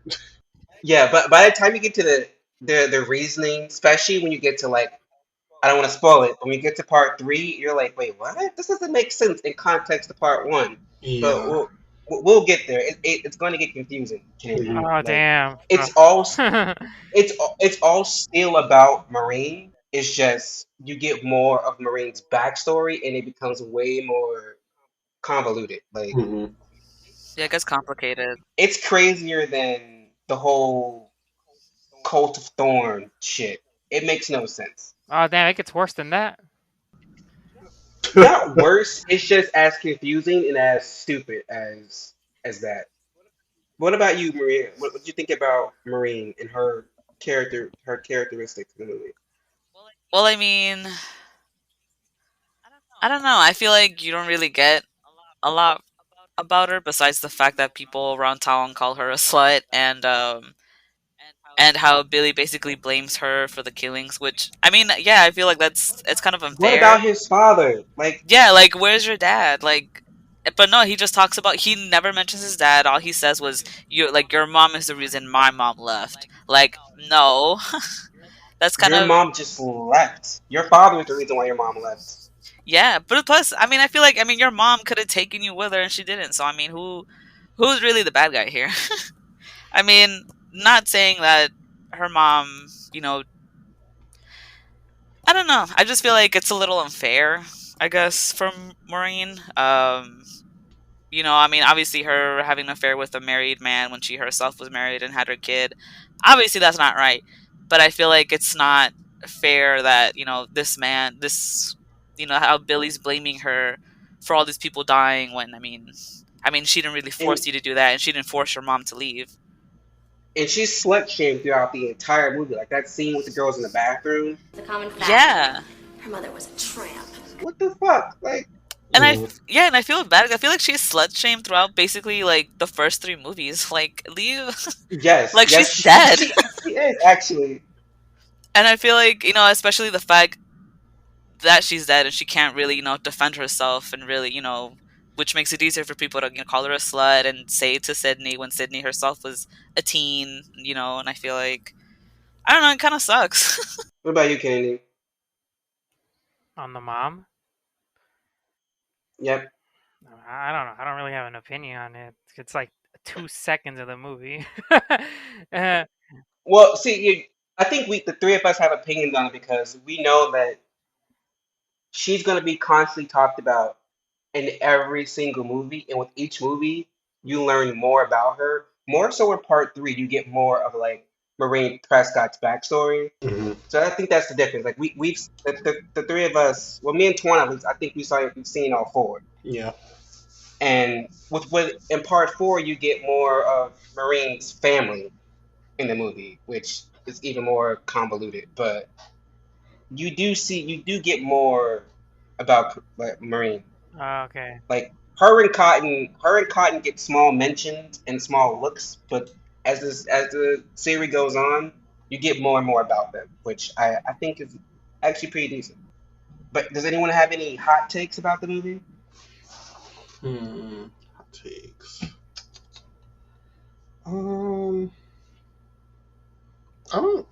Yeah, but by the time you get to the reasoning, especially when you get to like I don't want to spoil it, but when you get to part three, you're like, wait, what? This doesn't make sense in context to part one. But Yeah. we'll get there. It's going to get confusing, Candy. Hmm. Oh Like damn. it's all it's all still about Marine. It's just you get more of Marine's backstory, and it becomes way more convoluted. Like Hmm. Yeah, it gets complicated. it's crazier than the whole Cult of Thorn shit. It makes no sense. Oh damn, it gets worse than that. Not worse. It's just as confusing and as stupid as that. What about you, Maria? What do you think about Marine and her characteristics in the movie? Well, I mean, I don't know. I feel like you don't really get a lot about her besides the fact that people around town call her a slut and how Billy basically blames her for the killings, which I mean, yeah, I feel like it's kind of What unfair. about his father? Like, Yeah, like where's your dad? Like but no, he just talks about he never mentions his dad. All he says was your mom is the reason my mom left. Like no. That's kind your of mom just left. Your father is the reason why your mom left. yeah, but plus I mean I feel like I mean your mom could have taken you with her and she didn't. So I mean who's really the bad guy here? I mean, not saying that her mom, I don't know. I just feel like it's a little unfair, I guess, from Maureen. I mean, obviously her having an affair with a married man when she herself was married and had her kid. Obviously that's not right. But I feel like it's not fair that, this man, how Billy's blaming her for all these people dying when I mean she didn't really And force you to do that and she didn't force your mom to leave. and she's slut shamed throughout the entire movie. Like that scene with the girls in the bathroom. It's a common fact. Yeah. Her mother was a tramp. What the fuck? Like, And Hmm. and I feel bad. I feel like she's slut shamed throughout basically like the first three movies. Like leave, yes, like yes, she's dead. she is actually. And I feel like especially the fact that she's dead and she can't really defend herself and really which makes it easier for people to call her a slut and say it to Sydney when Sydney herself was a teen. And I feel like I don't know. It kind of sucks. What about you, Kennedy? On the mom. Yep. I don't know. I don't really have an opinion on it. It's like 2 seconds of the movie. uh, Well, see, I think the three of us have opinions on it because we know that she's gonna be constantly talked about in every single movie, and with each movie, you learn more about her. More so in part three, you get more of like Marine Prescott's backstory. Hmm. So I think that's the difference. Like we've the three of us, well, me and Twan at least, I think we've seen all four. Yeah. And with in part four, you get more of Marine's family in the movie, which is even more convoluted. But you do get more about like Marine. Oh, okay. Like her and Cotton get small mentions and small looks, but as the series goes on, you get more and more about them, which I think is actually pretty decent. But does anyone have any hot takes about the movie? Hot takes. Um, I don't.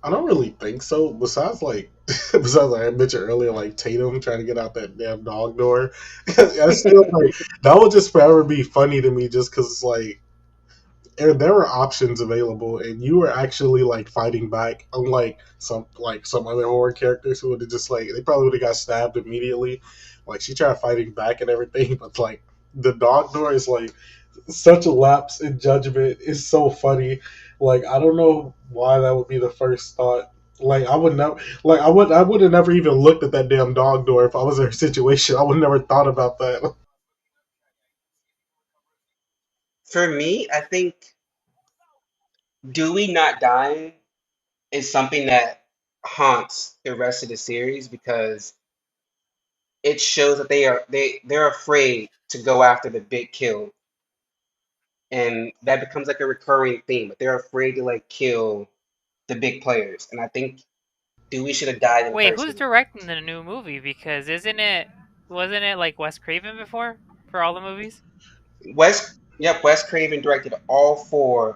I don't really think so. Besides, like, besides, like I mentioned earlier, like Tatum trying to get out that damn dog door. I still like that would just forever be funny to me, just because it's like there were options available, and you were actually like fighting back, unlike some other horror characters who would have just like they probably would have got stabbed immediately. Like she tried fighting back and everything, but like the dog door is like such a lapse in judgment. It's so funny. Like I don't know why that would be the first thought. Like I would never, like I would have never even looked at that damn dog door if I was in her situation. I would never thought about that. For me, I think Dewey not dying is something that haunts the rest of the series because it shows that they're afraid to go after the big kill, and that becomes like a recurring theme. But they're afraid to like kill the big players, and I think Dewey should have died in the Wait, first who's movie. directing the new movie? Because wasn't it like Wes Craven before for all the movies? Wes Craven directed all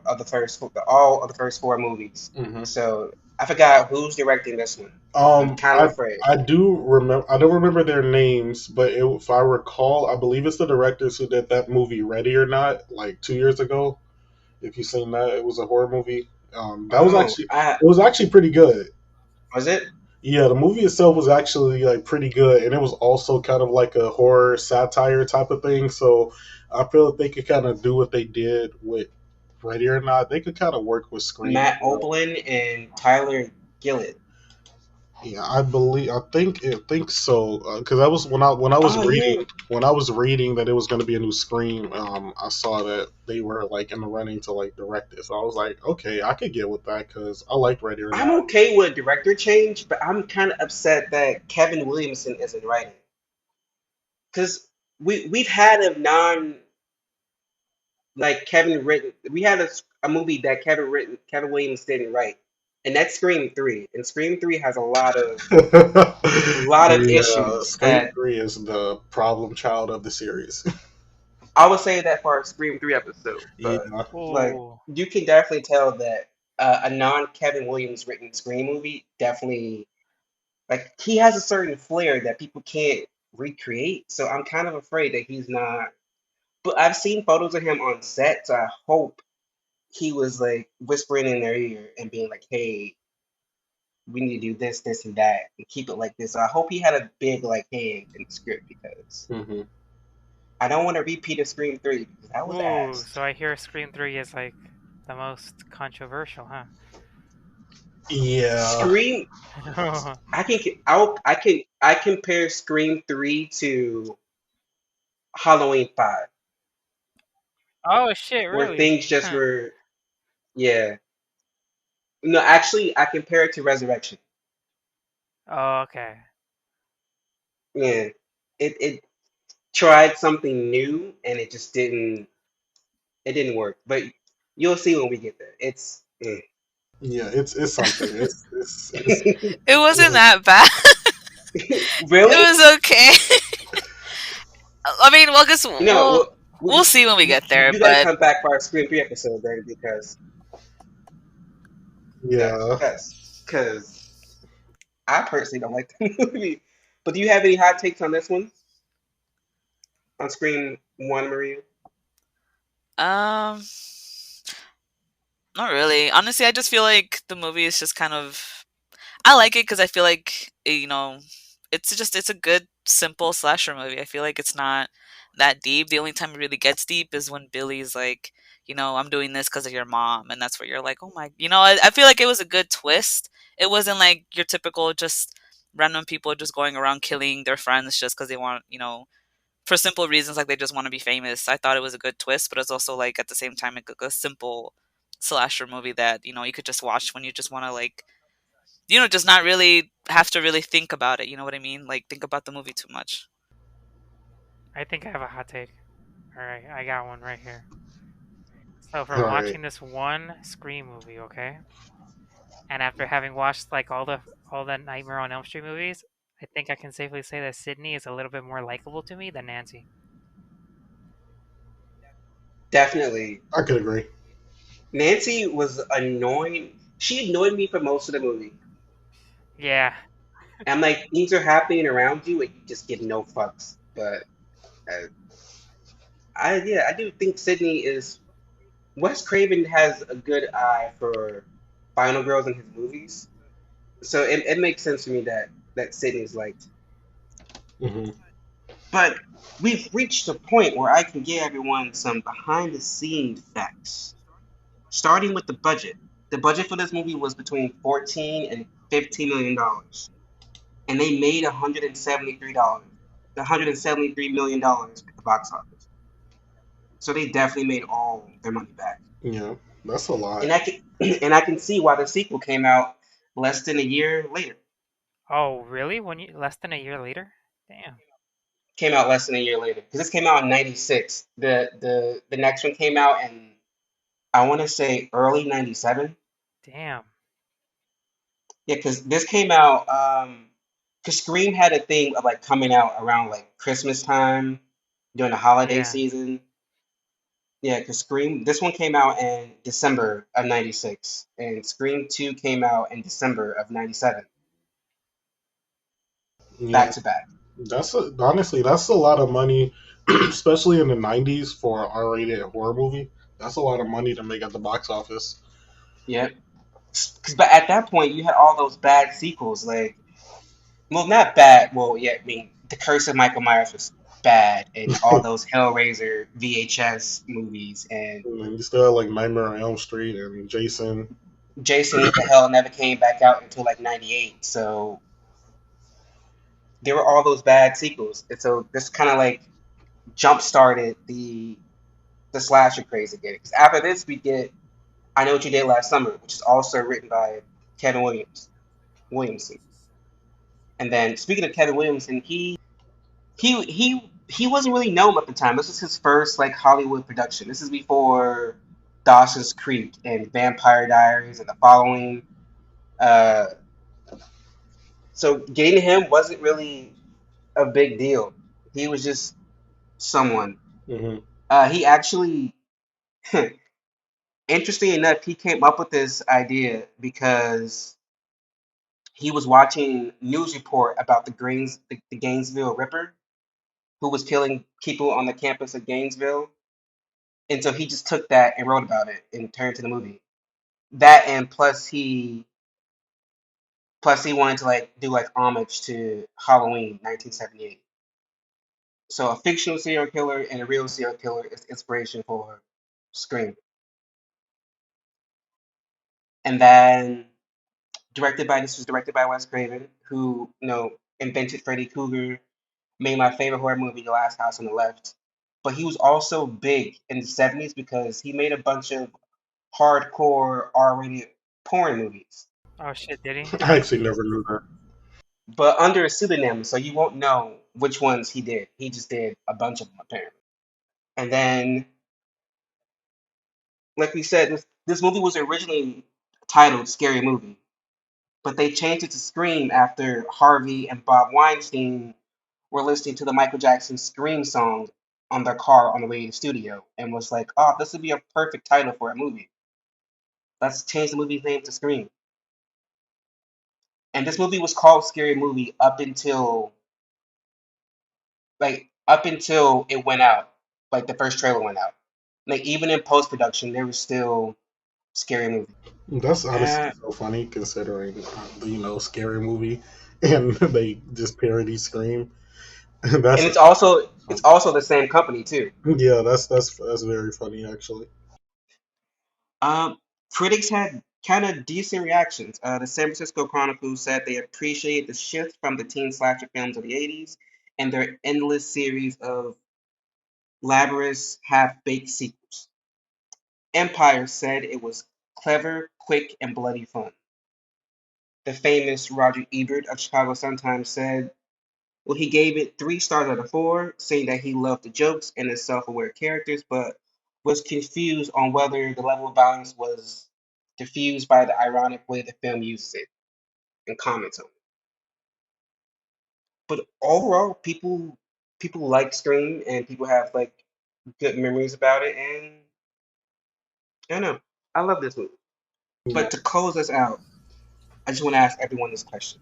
of the first four movies. hmm So I forgot who's directing this one. I'm Um, kind of I afraid. I do remember. I don't remember their names, but if I recall, I believe it's the directors who did that movie Ready or Not, like 2 years ago. If you've seen that, it was a horror movie. That was Oh, actually I it was actually pretty good. was it? Yeah, the movie itself was actually like pretty good, and it was also kind of like a horror satire type of thing. So I feel like they could kind of do what they did with Ready or Not. They could kind of work with Scream as Matt well. Oberlin and Tyler Gillett. Yeah, I think so. Because I was when I was Oh yeah, reading that it was going to be a new Scream. I saw that they were like in the running to like direct it. So I was like, okay, I could get with that because I liked Ready or I'm Not. okay with director change, but I'm kind of upset that Kevin Williamson isn't writing because we've had a non like Kevin written. We had a movie that Kevin Williams didn't write, and that's Scream Three. And Scream Three has a lot of Yeah, issues Scream that 3 is the problem child of the series. I would say that for our Scream 3 episode, but Yeah. like Ooh. you can definitely tell that a non Kevin Williams written Scream movie definitely like he has a certain flair that people can't recreate. So I'm kind of afraid that he's not. But I've seen photos of him on set, so I hope he was like whispering in their ear and being like, "Hey, we need to do this, this, and that, and keep it like this." So I hope he had a big like hand in the script because hmm I don't want to repeat a Scream 3 because that was Ooh, ass. so I hear Scream 3 is like the most controversial, huh? Yeah. Scream I compare Scream 3 to Halloween 5, Oh shit, where really? things just Huh. were yeah. No, actually I compare it to Resurrection. Oh, okay. Yeah. It tried something new and it didn't work. But you'll see when we get there. It's Yeah, it's something. It's It wasn't yeah. that bad. It really? was okay. I mean, well, guess No, we'll see when we get there. you got to But come back for our Scream 3 episode then because Yeah. because I personally don't like the movie. But do you have any hot takes on this one? On Scream 1, Maria? um, not really. Honestly, I just feel like the movie is just kind of. I like it because I feel like it's a good simple slasher movie. I feel like it's not that deep. The only time it really gets deep is when Billy's like, I'm doing this because of your mom, and that's where you're like, oh my, I feel like it was a good twist. It wasn't like your typical just random people just going around killing their friends just because they want, for simple reasons, like they just want to be famous. I thought it was a good twist, but it's also like at the same time a simple slasher movie that you could just watch when you just want to like just not really have to really think about it. You know what I mean? Like think about the movie too much. I think I have a hot take. All right, I got one right here. So All from right. watching this one Scream movie, okay, and after having watched like all the Nightmare on Elm Street movies, I think I can safely say that Sydney is a little bit more likable to me than Nancy. Definitely. I could agree. Nancy was annoying. She annoyed me for most of the movie. Yeah, I'm like, things are happening around you and you just give no fucks. But uh, I do think Sydney is. Wes Craven has a good eye for final girls in his movies, so it makes sense for me that Sydney's liked. Hmm. But we've reached a point where I can give everyone some behind the scenes facts. Starting with the budget. The budget for this movie was between 14 and $15 million, and they made $173 at the box office. So they definitely made all their money back. Yeah, that's a lot. And I can and I can see why the sequel came out less than a year later. oh, really? Less than a year later? Damn. Came out less than a year later because this came out in '96. The next one came out in, I want to say, early '97. Damn. Yeah, because this came out. Because Scream had a thing of like coming out around like Christmas time during the holiday Yeah. season. Yeah, because Scream, this one came out in December of '96, and Scream 2 came out in December of '97, Yeah, back to back. honestly, that's a lot of money, especially in the '90s for an R-rated horror movie. That's a lot of money to make at the box office. Yep. Because but at that point, you had all those bad sequels, like, well, not bad. Well, yeah, I mean, The Curse of Michael Myers was bad, and all those Hellraiser VHS movies, and And you still have like Nightmare on Elm Street and Jason. Jason Eat the Hell never came back out until like '98. So there were all those bad sequels, and so this kind of like jump started the slasher craze again. Because after this, we get I Know What You Did Last Summer, which is also written by Kevin Williamson. And then speaking of Kevin Williamson, he wasn't really known at the time. This was his first like Hollywood production. This is before Dawson's Creek and Vampire Diaries and the following. Uh, so getting to him wasn't really a big deal. He was just someone. Hmm. He actually, interesting enough, he came up with this idea because he was watching news report about the Gainesville Ripper, who was killing people on the campus of Gainesville. And so he just took that and wrote about it and turned to the movie. That and plus he wanted to like do like homage to Halloween 1978. So a fictional serial killer and a real serial killer is inspiration for Scream. And then this was directed by Wes Craven, who invented Freddy Krueger, made my favorite horror movie, The Last House on the Left. But he was also big in the '70s because he made a bunch of hardcore R-rated porn movies, Oh shit, did he? I actually never knew that. but under a pseudonym, so you won't know which ones he did. He just did a bunch of them apparently. And then, like we said, this movie was originally titled Scary Movie, but they changed it to Scream after Harvey and Bob Weinstein were listening to the Michael Jackson Scream song on their car on the way to the studio and was like, "Oh, this would be a perfect title for a movie. Let's change the movie's name to Scream." And this movie was called Scary Movie up until it went out, like the first trailer went out. Like even in post production, there was still Scary Movie. That's honestly Uh, so funny considering scary movie, and they just parody Scream. and That's it's also the same company too. yeah, that's very funny actually. Um, Critics had kind of decent reactions. The San Francisco Chronicle said they appreciate the shift from the teen slasher films of the '80s and their endless series of laborious, half-baked sequels. Empire said it was clever, quick, and bloody fun. The famous Roger Ebert of Chicago Sun-Times said, well, he gave it 3 stars out of 4, saying that he loved the jokes and the self-aware characters, but was confused on whether the level of violence was diffused by the ironic way the film uses it and comments on it. But overall, people like Scream and people have like good memories about it, and I don't know, I love this movie. But to close us out, I just want to ask everyone this question: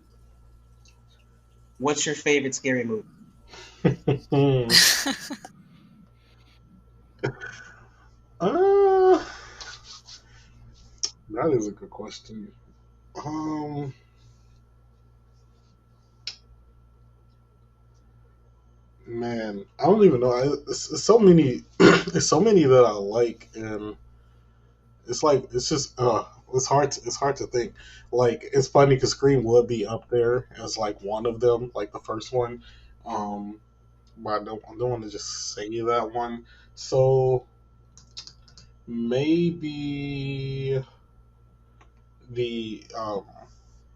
what's your favorite scary movie? uh, that is a good question. Man, I don't even know. It's so many. It's so many that I like, and it's like it's just. It's hard. It's hard to think. Like it's funny because Scream would be up there as like one of them, like the first one. Um, but I don't want to just say that one. So maybe the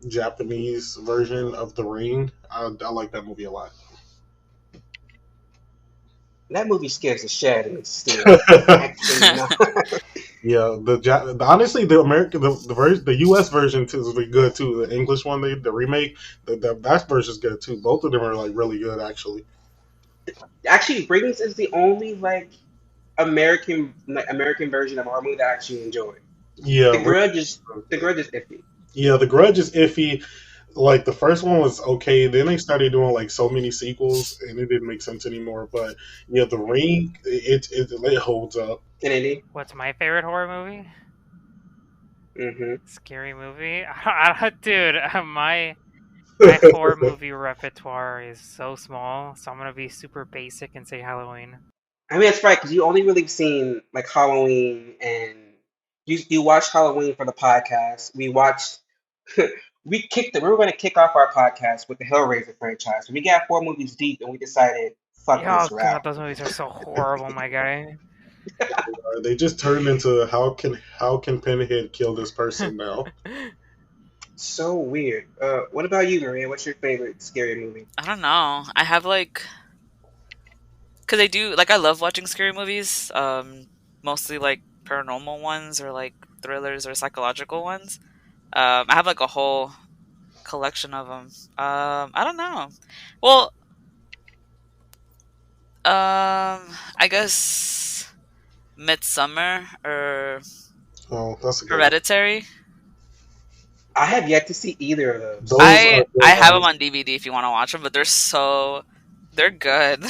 Japanese version of The Ring. I like that movie a lot. That movie scares the shit out of me still. I cannot. Yeah, honestly the American the U.S. version too is really good too. The English one, the remake, that version's good too. Both of them are like really good actually. Actually, Rings is the only like American version of a horror movie that I actually enjoyed. Yeah, The Grudge is the Grudge is iffy. yeah, The Grudge is iffy. Like the first one was okay. Then they started doing like so many sequels, and it didn't make sense anymore. But yeah, The Ring, it holds up. Kennedy. What's my favorite horror movie? Mm-hmm. Scary movie? Dude, my horror movie repertoire is so small, so I'm gonna be super basic and say Halloween. I mean, that's right because you only really seen like Halloween, and you watched Halloween for the podcast. We watched. We were going to kick off our podcast with the Hellraiser franchise. We got 4 movies deep, and we decided, fuck Oh this, we're god, out. those movies are so horrible, my guy. They just turned into how can Pinhead kill this person now? So weird. What about you, Maria? What's your favorite scary movie? I don't know. I have like, cause I do like I love watching scary movies. Mostly like paranormal ones or like thrillers or psychological ones. I have like a whole collection of them. I don't know. Well, I guess Midsummer or Oh, that's a good one. Hereditary. I have yet to see either of those. Those are I good have them ones. on DVD if you want to watch them, but they're good.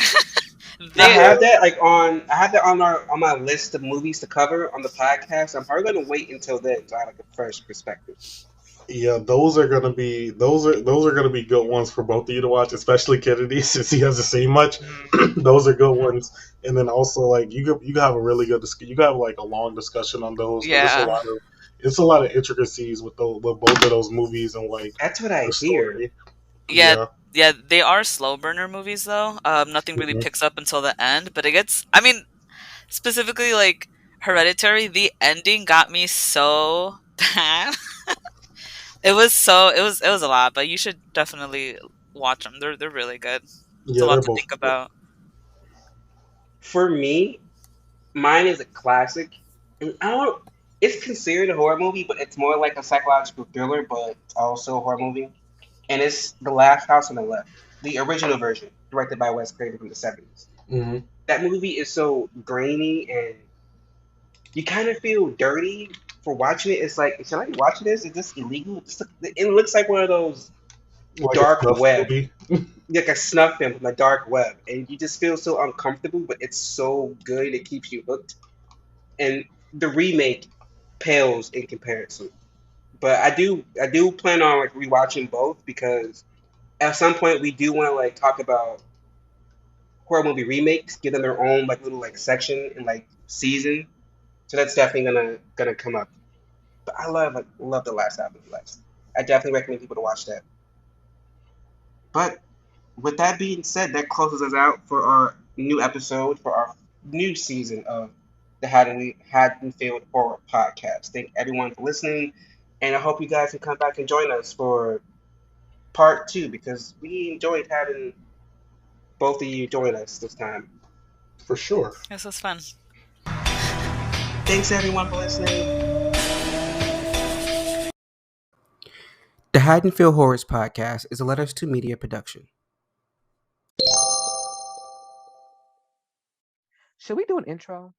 I they have that I have that on my list of movies to cover on the podcast. I'm probably gonna wait until then so I have like a fresh perspective. Yeah, those are gonna be good ones for both of you to watch, especially Kennedy since he hasn't seen much. Those are good ones, and then also like you can have a really good you can have like a long discussion on those because yeah. it's a lot of intricacies with both of those movies and like That's what I the hear. story. Yeah, Yeah, yeah, they are slow burner movies though. Nothing really hmm picks up until the end, but it gets. I mean, specifically like Hereditary, the ending got me so bad. It was a lot, but you should definitely watch them. They're really good. It's a yeah, lot they're to both think good. about. For me, mine is a classic. And I don't. It's considered a horror movie, but it's more like a psychological thriller, but also a horror movie. And it's The Last House on the Left, the original version, directed by Wes Craven from the '70s. Hmm That movie is so grainy, and you kind of feel dirty for watching it. It's like, should I be watching this? Is this illegal? It looks like one of those Like a dark snuff web, movie. like a snuff film from the dark web, and you just feel so uncomfortable. But it's so good; it keeps you hooked. And the remake pales in comparison. But I do plan on like rewatching both because at some point we do want to like talk about horror movie remakes, give them their own like little like section and like season. So that's definitely gonna come up. But I love the last album. Last. I definitely recommend people to watch that. But with that being said, that closes us out for our new episode, for our new season of the Haddonfield Horror Podcast. Thank everyone for listening, and I hope you guys can come back and join us for part two, because we enjoyed having both of you join us this time. For sure. This was fun. Thanks everyone for listening. The Haddonfield Horrors Podcast is a Letters to Media production. Should we do an intro?